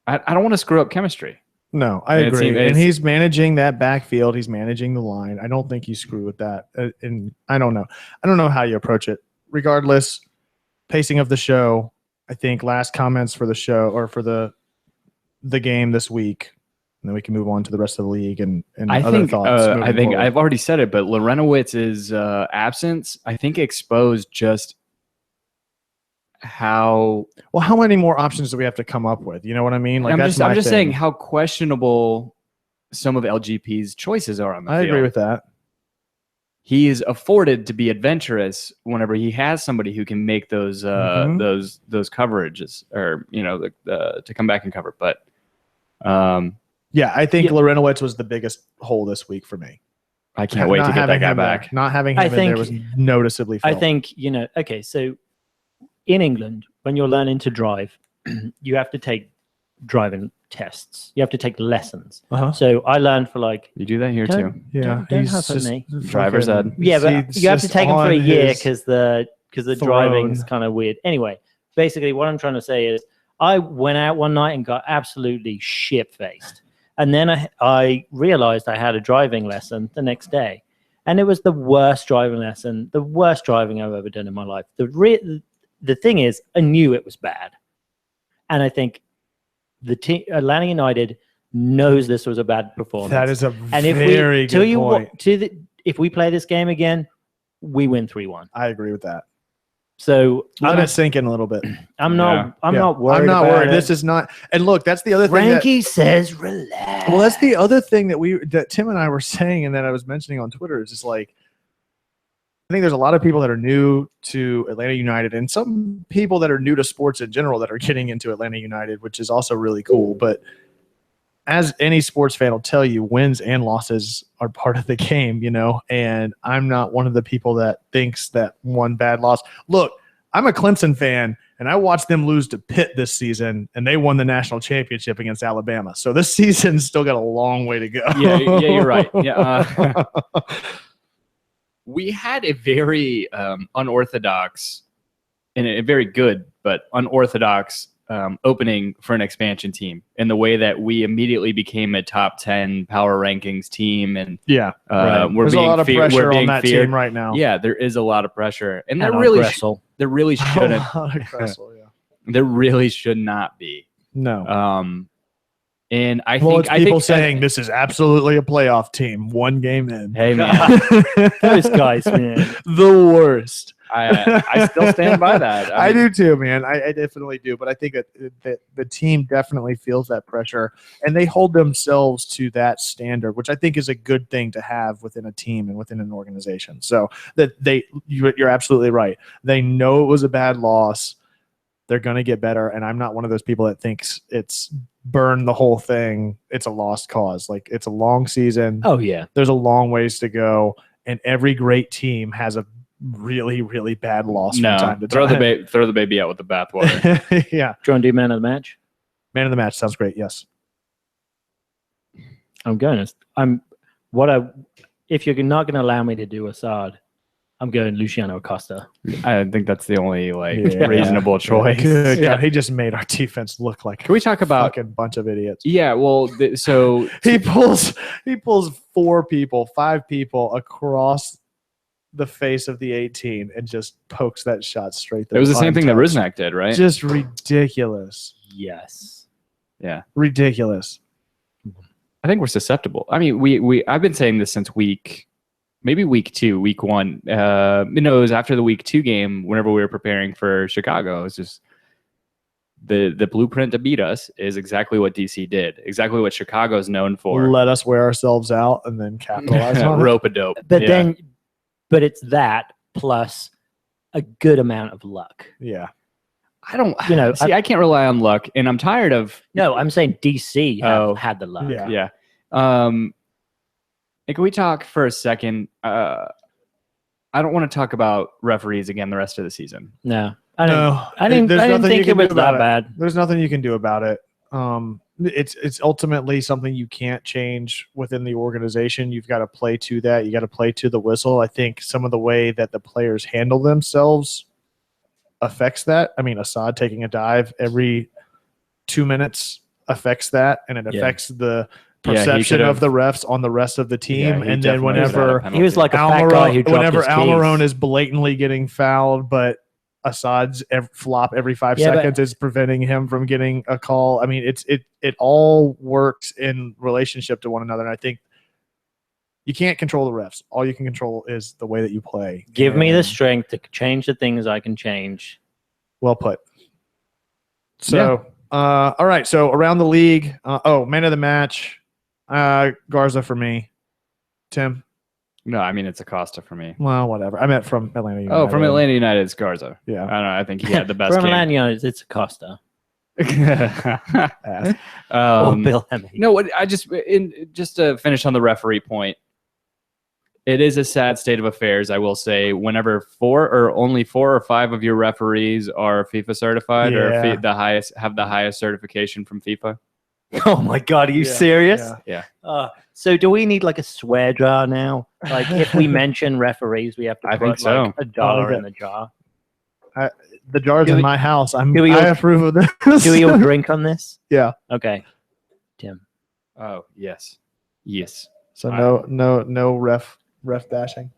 I don't want to screw up chemistry. No, I agree. And he's managing that backfield. He's managing the line. I don't think you screw with that. And I don't know. I don't know how you approach it. Regardless, pacing of the show. I think last comments for the show or for the game this week. And then we can move on to the rest of the league and other thoughts. I think I've already said it, but Larenowicz's absence, I think, exposed just how many more options do we have to come up with? You know what I mean? Like I'm just saying how questionable some of LGP's choices are on the field. I agree with that. He is afforded to be adventurous whenever he has somebody who can make those coverages, or to come back and cover. But yeah, I think Larenowicz was the biggest hole this week for me. I can't wait to get that guy back. Not having him in there was noticeably felt. I think, okay, so in England, when you're learning to drive, you have to take driving tests. You have to take lessons. So I learned for You do that here too. Yeah. Don't huff at me. Driver's ed. Yeah, but you have to take them for a year because the driving's kind of weird. Anyway, basically what I'm trying to say is I went out one night and got absolutely shit-faced. And then I realized I had a driving lesson the next day. And it was the worst driving lesson, the worst driving I've ever done in my life. The thing is, I knew it was bad. And I think the team, Atlanta United, knows this was a bad performance. That is a very good point. If we play this game again, we win 3-1. I agree with that. So let it sink in a little bit. I'm not worried. I'm not worried. This is not. And look, that's the other thing. Frankie says relax. Well, that's the other thing that Tim and I were saying, and that I was mentioning on Twitter. Is just like, I think there's a lot of people that are new to Atlanta United, and some people that are new to sports in general that are getting into Atlanta United, which is also really cool. But as any sports fan will tell you, wins and losses are part of the game, and I'm not one of the people that thinks that one bad loss. Look, I'm a Clemson fan, and I watched them lose to Pitt this season, and they won the national championship against Alabama. So this season's still got a long way to go. Yeah, you're right. Yeah, we had a very unorthodox and a very good but unorthodox opening for an expansion team in the way that we immediately became a top 10 power rankings team. And There's we're a being lot of we're pressure being on that feared. team right now. Yeah, there is a lot of pressure. And there on really, Gressel. there really shouldn't. A lot of Gressel, yeah. There really should not be. No. And I Well, think it's people I think saying this is absolutely a playoff team. One game in. hey man, Those guys, man. The worst. I still stand by that. I do too, man. I definitely do. But I think that the team definitely feels that pressure, and they hold themselves to that standard, which I think is a good thing to have within a team and within an organization. So that you're absolutely right. They know it was a bad loss. They're going to get better, and I'm not one of those people that thinks it's burn the whole thing. It's a lost cause. Like, it's a long season. Oh yeah, There's a long ways to go, and every great team has a really, really bad loss from time to time. Throw the baby out with the bathwater. Yeah. do you want to do man of the match? Man of the match sounds great. Yes. If you're not going to allow me to do Assad, I'm going Luciano Acosta. I think that's the only Yeah. reasonable choice. Good God, he just made our defense look like Can we talk a about? fucking bunch of idiots. Yeah, well, so He pulls 5 people across the face of the 18 and just pokes that shot straight there. it was the same thing that untouched. Rusnak did, right? Just ridiculous. Yes. Yeah, Ridiculous. I think we're susceptible. I mean, I've been saying this since week 2, week 1. It was after the week 2 game. Whenever we were preparing for Chicago, it's just the blueprint to beat us is exactly what DC did, exactly what Chicago's known for. Let us wear ourselves out and then capitalize on it. Rope-a-dope. But it's that plus a good amount of luck. Yeah. I don't, I can't rely on luck, and I'm tired of. No, I'm saying DC had the luck. Yeah. Yeah. And can we talk for a second? I don't want to talk about referees again the rest of the season. No, I didn't think it was that bad. There's nothing you can do about it. It's ultimately something you can't change within the organization. You've got to play to that. You got to play to the whistle. I think some of the way that the players handle themselves affects that. I mean, Asad taking a dive every 2 minutes affects that, and it affects the perception of the refs on the rest of the team. Yeah, and then whenever he was like a fat guy who dropped his Almiron keys. is blatantly getting fouled, but Assad's flop every 5 seconds is preventing him from getting a call. I mean, it all works in relationship to one another. And I think you can't control the refs. All you can control is the way that you play. Give me the strength to change the things I can change. Well put. So, all right. So around the league, man of the match, Garza for me. Tim. No, I mean, it's Acosta for me. Well, whatever. I meant from Atlanta United. Oh, from Atlanta United, it's Garza. Yeah. I don't know. I think he had the best From game. Atlanta United, it's Acosta. Oh, Or Bill Hemme. No, just to finish on the referee point, it is a sad state of affairs, I will say, whenever only 4 or 5 of your referees are FIFA certified or have the highest certification from FIFA. Oh my God, are you serious? Yeah. So do we need like a swear jar now? Like if we mention referees, we have to put like $1 in the jar. The jar's in my house. I approve of this. Do we all drink on this? Yeah. Okay. Tim. Oh, yes. Yes. So no ref dashing.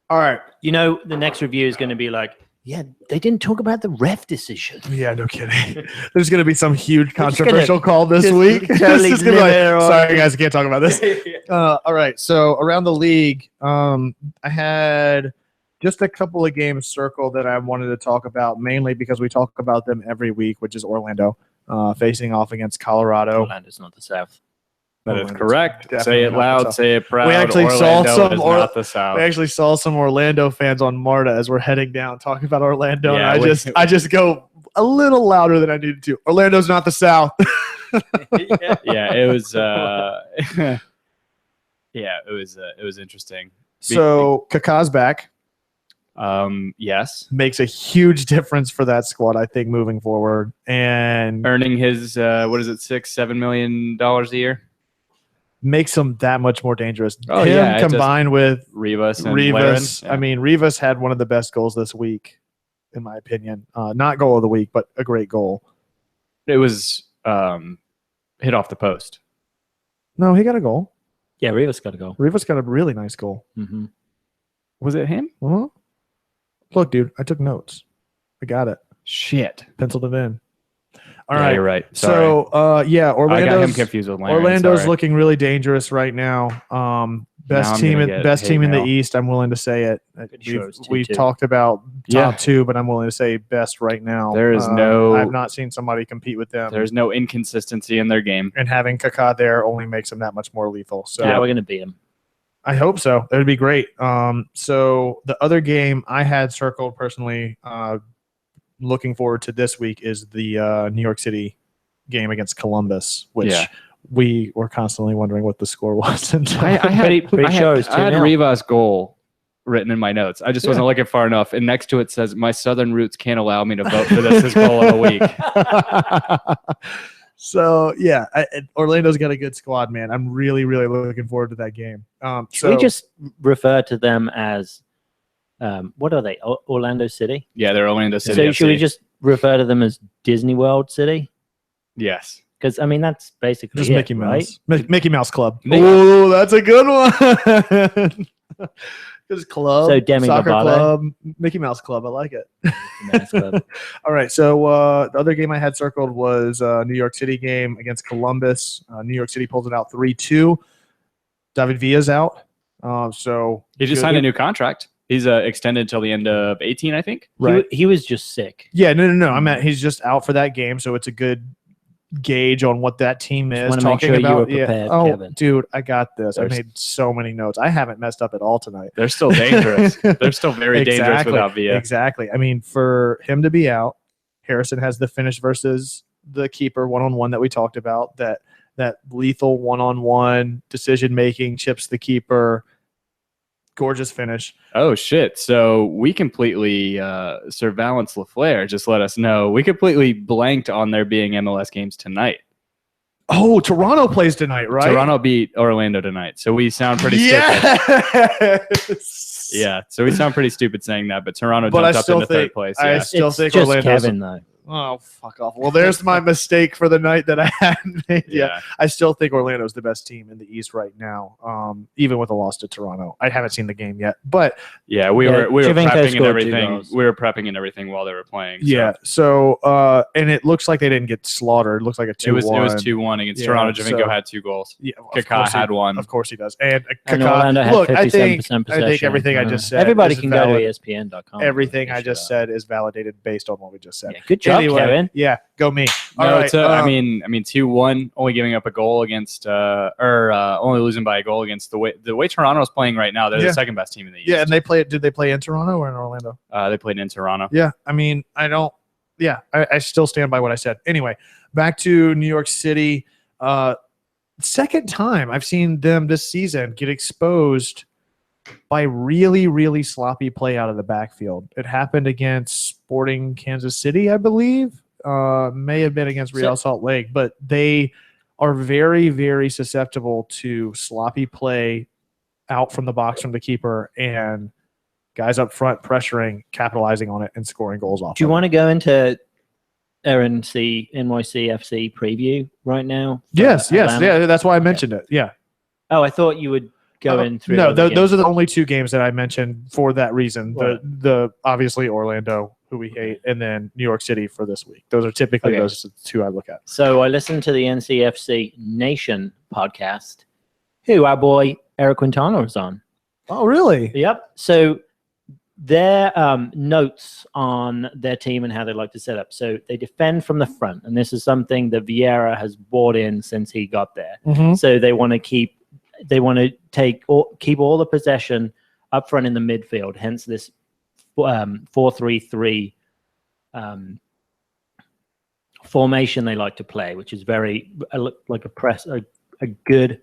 All right. You know, the next review is going to be like, yeah, they didn't talk about the ref decision. Yeah, no kidding. There's going to be some huge controversial call this week. Totally sorry, guys, I can't talk about this. All right. So around the league, I had just a couple of games circled that I wanted to talk about, mainly because we talk about them every week, which is Orlando facing off against Colorado. Orlando's not the South. That is correct. Say it loud, say it proud. We actually Orlando saw some is not the South. We actually saw some Orlando fans on MARTA as we're heading down talking about Orlando, Yeah, and I just go a little louder than I needed to. Orlando's not the South. Yeah, it was. It was interesting. So Kaká's back. Yes, Makes a huge difference for that squad, I think, moving forward, and earning his $6-7 million a year. makes them that much more dangerous. Oh, Him yeah, it combined with Rivas and Rivas. Laren. Yeah. I mean, Rivas had one of the best goals this week. in my opinion. Not goal of the week, but a great goal. It was hit off the post. No, he got a goal. Yeah, Rivas got a goal. Rivas got a really nice goal. Mm-hmm. Was it him? Uh-huh. Look, dude, I took notes. I got it. Shit. Penciled it in. All Yeah, right. you're right. Sorry. So, yeah, I got him Orlando's confused with Laren. Orlando's Sorry. looking really dangerous right now. Best Now I'm team gonna in get hate the mail. East. I'm willing to say it. sure it's We've 2-2. talked about Yeah. top two, but I'm willing to say best right now. There is no- I've not seen somebody compete with them. There's no inconsistency in their game. And having Kaká there only makes them that much more lethal. So Yeah, we're going to beat him. I hope so. That would be great. So the other game I had circled personally, looking forward to this week is the New York City game against Columbus, which Yeah. we were constantly wondering what the score was. I had, pretty sure it's I had 2-0. Rivas' goal written in my notes. I just wasn't looking far enough. And next to it says, "My Southern roots can't allow me to vote for this as goal of the week." So yeah, Orlando's got a good squad, man. I'm really, really looking forward to that game. Should we just refer to them as, what are they, Orlando City? Yeah, they're Orlando City. So FC. should we just refer to them as Disney World City? Yes. Because, I mean, that's basically just it, Mickey Mouse, right? Mickey Mouse Club. Mickey- Oh, that's a good one. Just club, So Demi soccer Lovato. club, Mickey Mouse Club. I like it. Mouse Club. All right, so the other game I had circled was New York City game against Columbus. New York City pulls it out 3-2. David Villa's out. So He just signed a new contract. He's extended until the end of 18, I think. right. He was just sick. Yeah, no. I meant he's just out for that game, so it's a good gauge on what that team is. wanna make Talking sure you about were prepared, Oh, Kevin. dude, I got this. I There's- made so many notes. I haven't messed up at all tonight. They're still dangerous. They're still very dangerous without Villa. Exactly. I mean, for him to be out, Harrison has the finish versus the keeper one-on-one that we talked about. That lethal one-on-one decision making, chips the keeper. Gorgeous finish. Oh, shit. So we completely, Surveillance LaFleur just let us know. We completely blanked on there being MLS games tonight. Oh, Toronto plays tonight, right? Toronto beat Orlando tonight. So we sound pretty stupid. Yes. Yeah. So we sound pretty stupid saying that, but Toronto But I jumped up still into third think- place. I Yeah. still It's think just Orlando's. Kevin, though. Oh, fuck off. Well, there's my mistake for the night that I hadn't made yet. Yeah. I still think Orlando's the best team in the East right now, even with a loss to Toronto. I haven't seen the game yet, but Yeah. We Yeah, were Chivinko prepping and scored 2 everything. goals. We were prepping and everything while they were playing. So yeah. So, and it looks like they didn't get slaughtered. It looks like a 2-1. it was 2-1 against Yeah, Toronto. Javinko so- had 2 goals. Yeah, of Kaká course he- had 1. Of course he does. And And Kaká. Orlando had Look, 57% I think possession. everything I just said. Everybody is can go to valid. ESPN.com. Everything I just said is validated based on what we just said. Yeah, good job, Anyway, Kevin. Yeah, go me. No, All right. it's I mean 2-1, only giving up a goal against only losing by a goal against the way Toronto's playing right now. They're Yeah. the second best team in the East. yeah, and they play. Did they play in Toronto or in Orlando? They played in Toronto. Yeah, I mean, I don't. Yeah, I still stand by what I said. Anyway, back to New York City. Second time I've seen them this season get exposed by really, really sloppy play out of the backfield. It happened against Sporting Kansas City, I believe. May have been against Real Salt Lake, but they are very, very susceptible to sloppy play out from the box from the keeper and guys up front pressuring, capitalizing on it, and scoring goals off. Do you of it. want to go into NYCFC preview right now? for Yes, Atlanta? yeah. That's why I mentioned it. Yeah. Oh, I thought you would go in through. No, other games. those are the only 2 games that I mentioned for that reason. Right. The obviously Orlando, who we hate, and then New York City for this week. Those are typically Okay. those 2 I look at. So I listened to the NCFC Nation podcast, who our boy Eric Quintana was on. Oh, really? Yep. So their notes on their team and how they like to set up. So they defend from the front, and this is something that Vieira has brought in since he got there. Mm-hmm. So they want to keep all the possession up front in the midfield. Hence this 4-3-3 formation they like to play, which is very like a good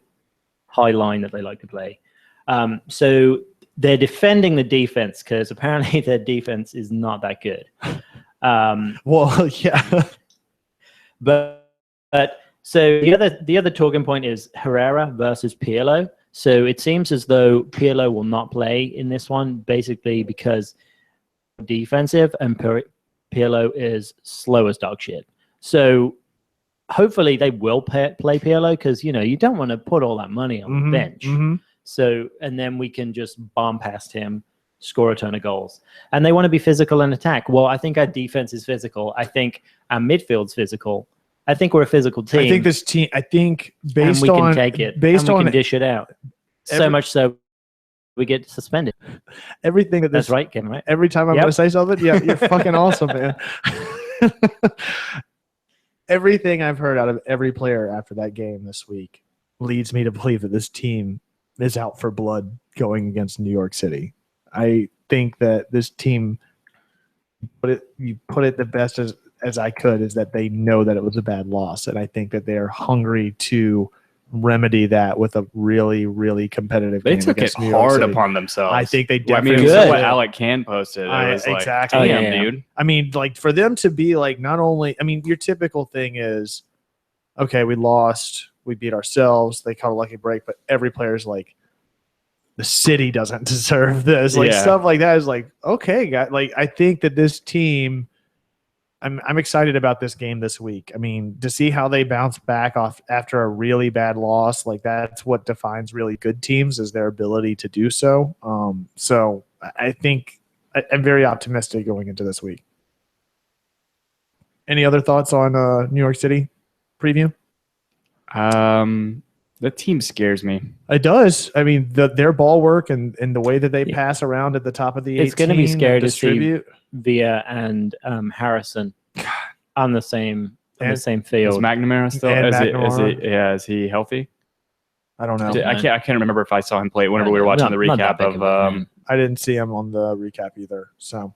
high line that they like to play. So they're defending the defense because apparently their defense is not that good. Well, yeah. But so the other talking point is Herrera versus Pirlo. So it seems as though Pirlo will not play in this one, basically because defensive, and Pirlo is slow as dog shit. So hopefully they will play Pirlo because, you don't want to put all that money on the bench. So, and then we can just bomb past him, score a ton of goals. And they want to be physical in attack. Well, I think our defense is physical. I think our midfield's physical. I think we're a physical team. I think this team, based we on. can take it. Based and we on. can dish it out. So much so we get suspended. Everything that That's right, Kim, right? Every time I'm going to say something, yeah, you're fucking awesome, man. Everything I've heard out of every player after that game this week leads me to believe that this team is out for blood going against New York City. I think that this team, you put it the best as I could, is that they know that it was a bad loss, and I think that they are hungry to remedy that with a really, really competitive game. They took it hard upon themselves. I think they definitely did. What Alec Can posted. It was exactly. Damn, dude. I mean, like, for them to be like, not only, I mean, your typical thing is, okay, we lost, we beat ourselves, they caught a lucky break, but every player's like, the city doesn't deserve this. Like, stuff like that is like, okay, guys. Like, I think that this team, I'm excited about this game this week. I mean, to see how they bounce back off after a really bad loss, like, that's what defines really good teams, is their ability to do so. So I think I'm very optimistic going into this week. Any other thoughts on New York City preview? The team scares me. It does. I mean, their ball work and the way that they pass around at the top of the 18. It's going to be scary to see Villa and Harrison on the same field. Is McNamara still? Is he healthy? I don't know. I can't remember if I saw him play whenever we were watching the recap of. I didn't see him on the recap either. So,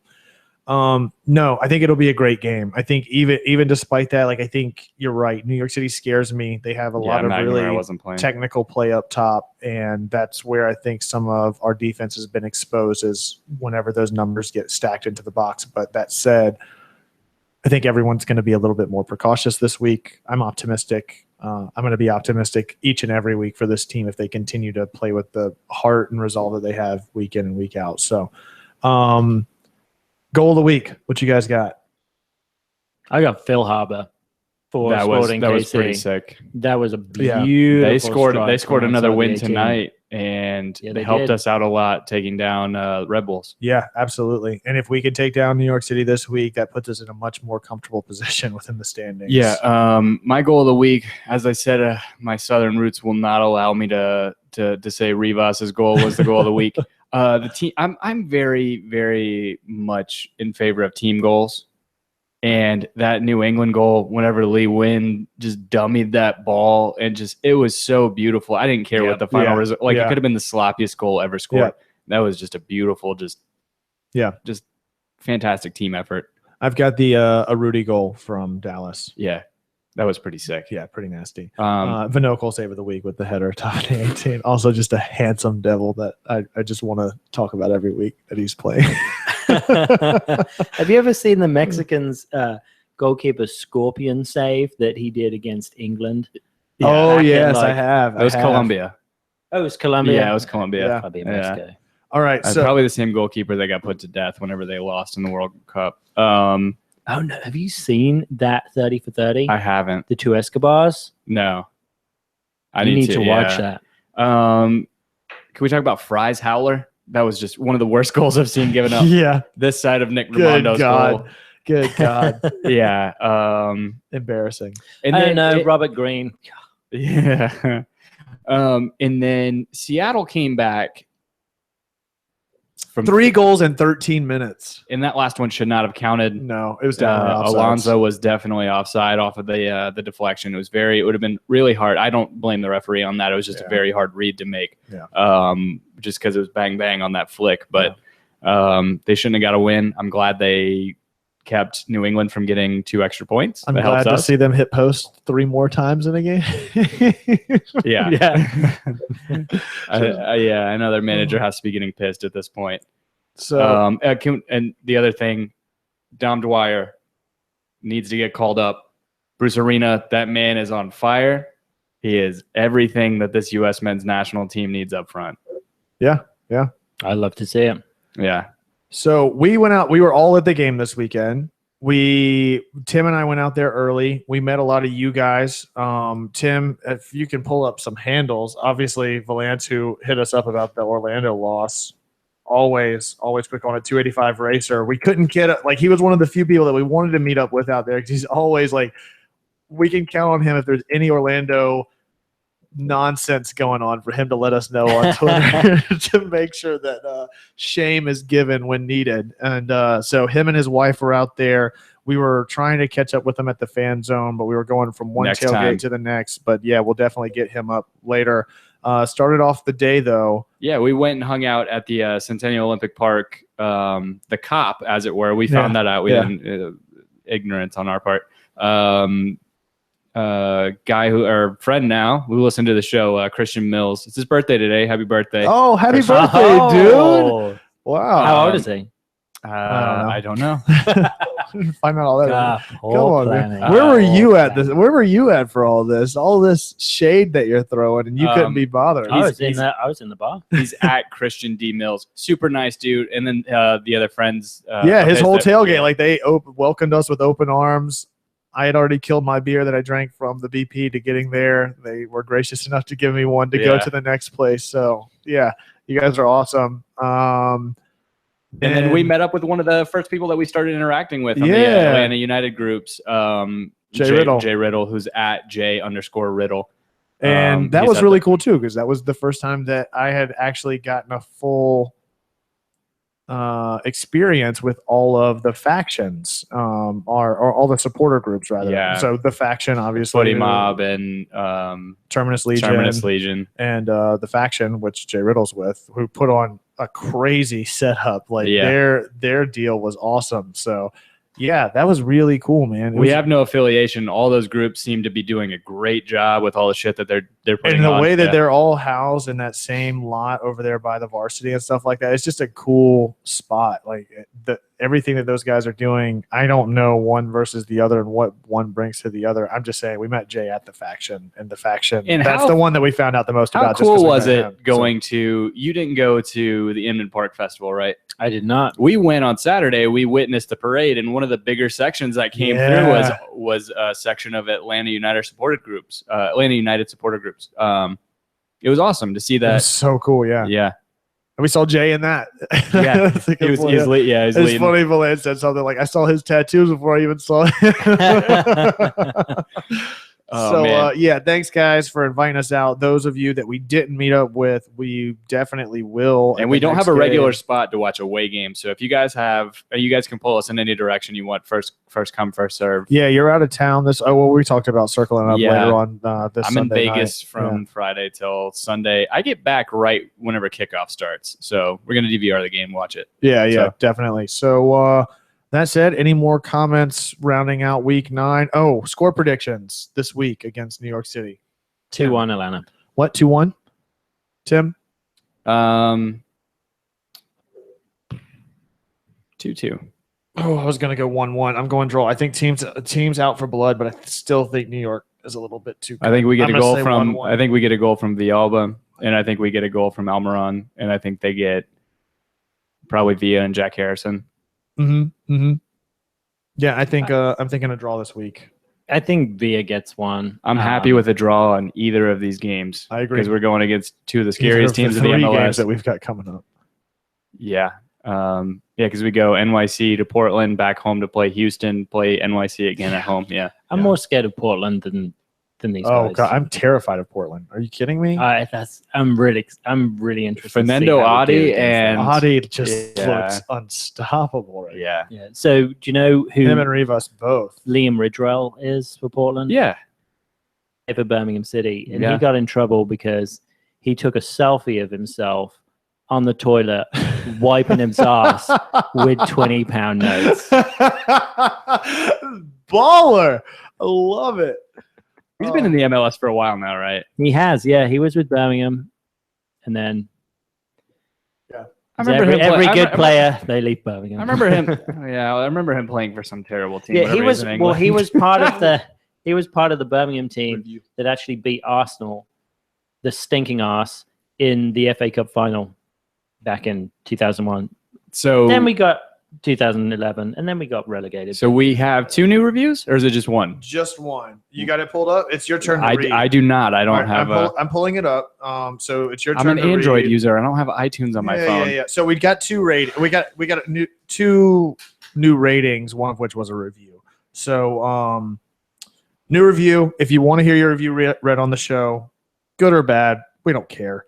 no, I think it'll be a great game. I think even despite that, like, I think you're right. New York City scares me. They have a lot of really technical play up top, and that's where I think some of our defense has been exposed, is whenever those numbers get stacked into the box. But that said, I think everyone's going to be a little bit more precautious this week. I'm optimistic. I'm going to be optimistic each and every week for this team if they continue to play with the heart and resolve that they have week in and week out. So, goal of the week, what you guys got? I got Phil Harbour for Sporting KC. That was pretty sick. That was a beautiful They scored another win tonight, and they helped us out a lot taking down Red Bulls. Yeah, absolutely. And if we could take down New York City this week, that puts us in a much more comfortable position within the standings. Yeah. My goal of the week, as I said, my Southern roots will not allow me to say Rivas's goal was the goal of the week. The team, I'm very, very much in favor of team goals, and that New England goal, whenever Lee Wynn just dummied that ball, and it was so beautiful. I didn't care what the final result. It could have been the sloppiest goal ever scored. Yeah. That was just a beautiful, just fantastic team effort. I've got a Rudy goal from Dallas. Yeah. That was pretty sick. Yeah, pretty nasty. Vinokel save of the week with the header top of the 18. Also just a handsome devil that I just want to talk about every week that he's playing. Have you ever seen the Mexicans goalkeeper Scorpion save that he did against England? Yes, I have. It was Colombia. Oh, it was Colombia? Yeah, it was Colombia. Yeah. Probably Mexico. Yeah. All right. So probably the same goalkeeper that got put to death whenever they lost in the World Cup. Oh, no. Have you seen that 30 for 30? I haven't. The two Escobars? No. I need to watch that. Can we talk about Fry's howler? That was just one of the worst goals I've seen given up. Yeah. This side of Nick Ramondo's goal. Good God. Yeah. Embarrassing. And then Robert Green. Yeah. And then Seattle came back. From 3 goals in 13 minutes. And that last one should not have counted. No, it was definitely offside. Alonso was definitely offside off of the deflection. It would have been really hard. I don't blame the referee on that. It was just a very hard read to make. Yeah. Just because it was bang bang on that flick. But they shouldn't have got a win. I'm glad they kept New England from getting 2 extra points. I'm glad to see them hit post 3 more times in a game. Yeah. Another manager has to be getting pissed at this point. So, and the other thing, Dom Dwyer needs to get called up. Bruce Arena, that man is on fire. He is everything that this U.S. men's national team needs up front. Yeah. I'd love to see him. Yeah. So we went out. We were all at the game this weekend. Tim and I went out there early. We met a lot of you guys. Tim, if you can pull up some handles, obviously Valance, who hit us up about the Orlando loss, always quick on a 285 racer. We couldn't get it. Like, he was one of the few people that we wanted to meet up with out there, because he's always like, we can count on him if there's any Orlando nonsense going on for him to let us know on Twitter to make sure that shame is given when needed. And so him and his wife were out there. We were trying to catch up with him at the fan zone, but we were going from one tailgate to the next. But yeah, we'll definitely get him up later. Started off the day though. Yeah, we went and hung out at the Centennial Olympic Park, the COP, as it were. We found that out. We didn't ignorance on our part. Guy our friend now, who listened to the show, Christian Mills. It's his birthday today. Happy birthday! Oh, happy birthday, dude! Wow. How old is he? I don't know. Find out all that. Come on, planning. man. Where were you at this? Where were you at for all this? All this shade that you're throwing, and you couldn't be bothered. I was in the bar. He's at Christian D Mills. Super nice dude. And then the other friends. His whole tailgate, like they welcomed us with open arms. I had already killed my beer that I drank from the BP to getting there. They were gracious enough to give me one to go to the next place. So yeah, you guys are awesome. And then we met up with one of the first people that we started interacting with on the Atlanta United groups. Jay Riddle, who's at J_Riddle. And that was really cool too, because that was the first time that I had actually gotten a full experience with all of the factions, or all the supporter groups rather. Yeah. So the faction, obviously, Footy Mob and Terminus Legion, and the faction, which Jay Riddle's with, who put on a crazy setup. Like their deal was awesome. So yeah, that was really cool, man. We have no affiliation. All those groups seem to be doing a great job with all the shit that they're putting and the on. way that they're all housed in that same lot over there by the varsity and stuff like that. It's just a cool spot. Like everything that those guys are doing, I don't know one versus the other and what one brings to the other. I'm just saying, we met Jay at the faction, and that's the one that we found out the most about. How cool was it going to? You didn't go to the Inman Park Festival, right? I did not. We went on Saturday. We witnessed the parade, and one of the bigger sections that came through was a section of Atlanta United supporter groups. It was awesome to see that. It was so cool, yeah. Yeah. And we saw Jay in that. Yeah, he was leading. It's funny, Valance said something like, I saw his tattoos before I even saw him. Thanks guys for inviting us out. Those of you that we didn't meet up with, we definitely will. And we don't have a regular spot to watch away games. So if you guys can pull us in any direction you want. First come, first serve. Yeah, you're out of town we talked about circling up later on this I'm Sunday in Vegas from Friday till Sunday. I get back right whenever kickoff starts. So we're going to DVR the game, watch it. Yeah, definitely. So that said, any more comments rounding out week 9? Oh, score predictions this week against New York City. 2-1 Atlanta. What, 2-1? Tim? 2-2. Oh, I was going to go 1-1. I'm going draw. I think teams out for blood, but I still think New York is a little bit too good. I think we get a goal from 1-1. I think we get a goal from Villalba, and I think we get a goal from Almiron, and I think they get probably Villa and Jack Harrison. Yeah, I think I'm thinking a draw this week. I think Villa gets one. I'm happy with a draw on either of these games. I agree, because we're going against two of the scariest teams of the MLS games that we've got coming up. Yeah, because we go NYC to Portland, back home to play Houston, play NYC again at home. Yeah, I'm more scared of Portland than these guys. Oh God, I'm terrified of Portland. Are you kidding me? I'm really interested. Fernando Adi just looks unstoppable. Right? Yeah. So do you know who him and Rivas both? Liam Ridgewell is for Portland. Yeah. For Birmingham City, and he got in trouble because he took a selfie of himself on the toilet wiping his ass with 20-pound notes. Baller! I love it. He's been in the MLS for a while now, right? He has, yeah. He was with Birmingham, and then I remember every good player they leave Birmingham. I remember him. I remember him playing for some terrible team. Yeah, he was. Well, he was part of the Birmingham team that actually beat Arsenal, the stinking arse, in the FA Cup final back in 2001. So Then we got 2011, and then we got relegated. So we have 2 new reviews, or is it just one? Just one. You got it pulled up? It's your turn to read. I do not. I don't have I'm pulling it up. So it's your turn. I'm an Android user. I don't have iTunes on my phone. Yeah. So we got 2 we got 2 new ratings, one of which was a review. So new review. If you want to hear your review read on the show, good or bad, we don't care.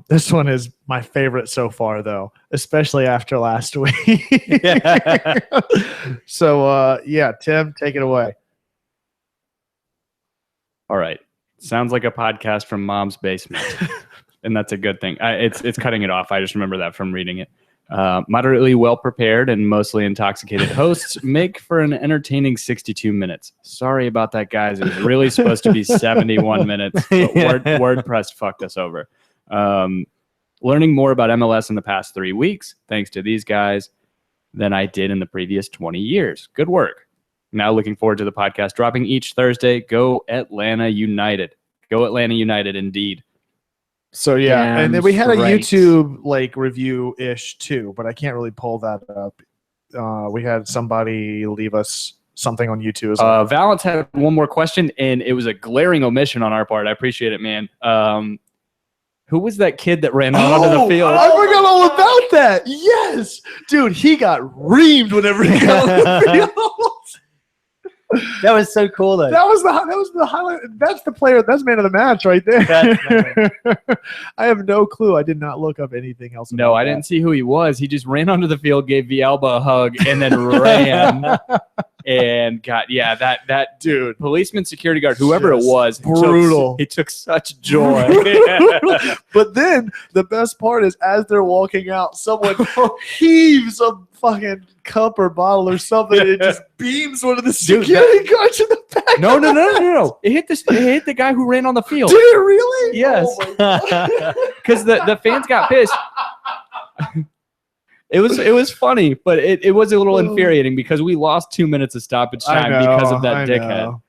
This one is my favorite so far, though, especially after last week. So, Tim, take it away. All right. Sounds like a podcast from Mom's basement, and that's a good thing. It's cutting it off. I just remember that from reading it. Moderately well-prepared and mostly intoxicated hosts make for an entertaining 62 minutes. Sorry about that, guys. It was really supposed to be 71 minutes, but WordPress fucked us over. Learning more about MLS in the past 3 weeks, thanks to these guys, than I did in the previous 20 years. Good work. Now looking forward to the podcast dropping each Thursday. Go Atlanta United. Go Atlanta United, indeed. So, and then we had a right. YouTube review-ish too, but I can't really pull that up. We had somebody leave us something on YouTube. Valance had one more question, and it was a glaring omission on our part. I appreciate it, man. Who was that kid that ran out onto the field? I forgot all about that. Yes. Dude, he got reamed whenever he got on the field. That was so cool, though. That was the highlight. That's the player. That's man of the match right there. I have no clue. I did not look up anything else. No, I didn't see who he was. He just ran onto the field, gave Villalba a hug, and then ran and got that dude, policeman, security guard, whoever it was, brutal. He took such joy. But then the best part is, as they're walking out, someone heaves a fucking cup or bottle or something, and it just beams one of the security guards in the back. No. It hit the guy who ran on the field. Did it really? Yes. Because the fans got pissed. It was funny, but it was a little infuriating because we lost 2 minutes of stoppage time because of that dickhead.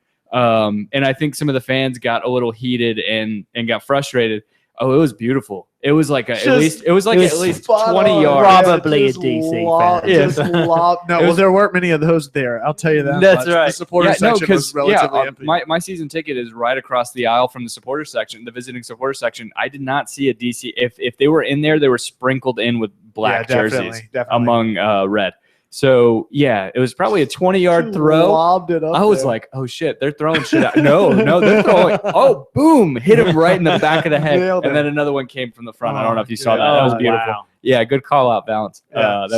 And I think some of the fans got a little heated and got frustrated. Oh, it was beautiful. It was like at least 20 yards. Probably a DC fan. There weren't many of those there. I'll tell you that. That's right. The supporter section was relatively empty. My season ticket is right across the aisle from the supporter section, the visiting supporter section. I did not see a DC. If they were in there, they were sprinkled in with black jerseys among red. So, it was probably a 20-yard throw. Lobbed it up I was like, oh, shit, they're throwing shit out. No, they're throwing. Oh, boom, hit him right in the back of the head. And then another one came from the front. I don't know if you saw that. That was beautiful. Wow. Yeah, good call out, Valance. That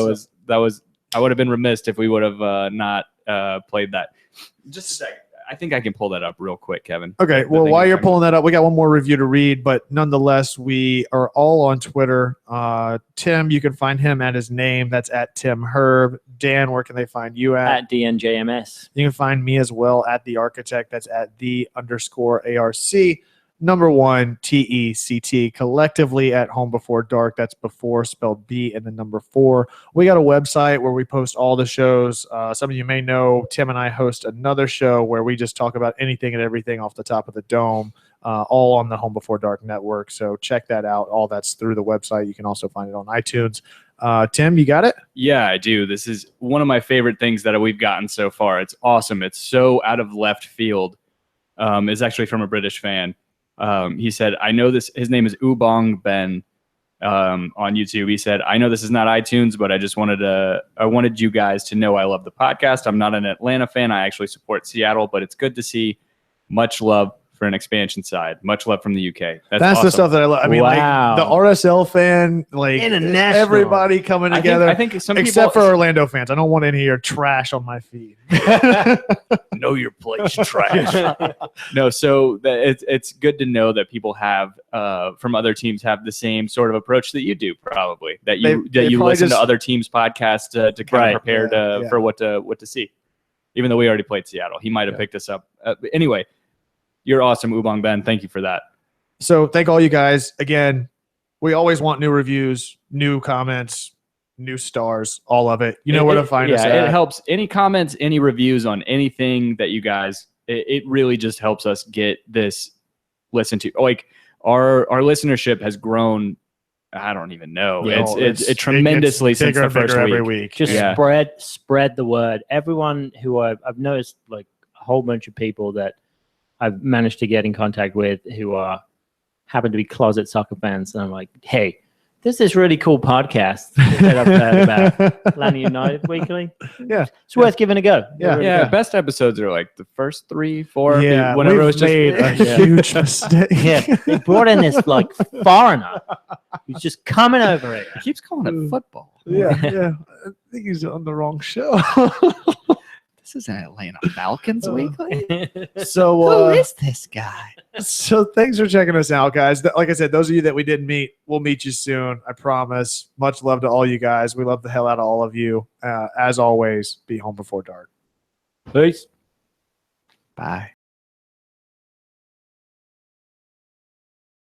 was. I would have been remiss if we would have not played that. Just a second. I think I can pull that up real quick, Kevin. Okay, well, while you're pulling that up, we got one more review to read, but nonetheless, we are all on Twitter. Tim, you can find him at his name. That's at Tim Herb. Dan, where can they find you at? At DNJMS. You can find me as well at The Architect. That's at _ARC. Number 1, TECT, collectively at Home Before Dark. That's before spelled B and then number 4. We got a website where we post all the shows. Some of you may know Tim and I host another show where we just talk about anything and everything off the top of the dome, all on the Home Before Dark network. So check that out. All that's through the website. You can also find it on iTunes. Tim, you got it? Yeah, I do. This is one of my favorite things that we've gotten so far. It's awesome. It's so out of left field. It's actually from a British fan. He said, I know this, his name is Ubong Ben, on YouTube. He said, I know this is not iTunes, but I wanted you guys to know I love the podcast. I'm not an Atlanta fan. I actually support Seattle, but it's good to see. Much love for an expansion side. Much love from the UK. That's awesome. The stuff that I love. I mean, like the RSL fan, like everybody coming together. I think some except for Orlando fans. I don't want any of your trash on my feed. Know your place, trash. No, so it's good to know that people have from other teams have the same sort of approach that you do. Probably that you listen to other teams' podcasts to kind of prepare for what to see. Even though we already played Seattle, he might have picked us up. Anyway. You're awesome, Ubong Ben. Thank you for that. So thank all you guys. Again, we always want new reviews, new comments, new stars, all of it. You know where to find us at. It helps. Any comments, any reviews on anything that you guys, it really just helps us get this listened to. Like our listenership has grown I don't even know. Yeah. It's tremendously it gets since bigger the and bigger first every week. week. Just Yeah. spread the word. Everyone who I've noticed, like a whole bunch of people that I've managed to get in contact with who happen to be closet soccer fans, and I'm like, hey, there's this really cool podcast that I've heard about Atlanta United Weekly. Yeah, It's worth giving a go. Yeah. Really Yeah, good. best episodes are like the first 3, 4. Yeah, whenever it was we've just made a huge mistake. Yeah, they brought in this like foreigner who's just coming over it. He keeps calling it football. yeah. I think he's on the wrong show. This is an Atlanta Falcons Weekly. So Who is this guy? So thanks for checking us out, guys. Like I said, those of you that we didn't meet, we'll meet you soon. I promise. Much love to all you guys. We love the hell out of all of you. As always, be home before dark. Peace. Bye.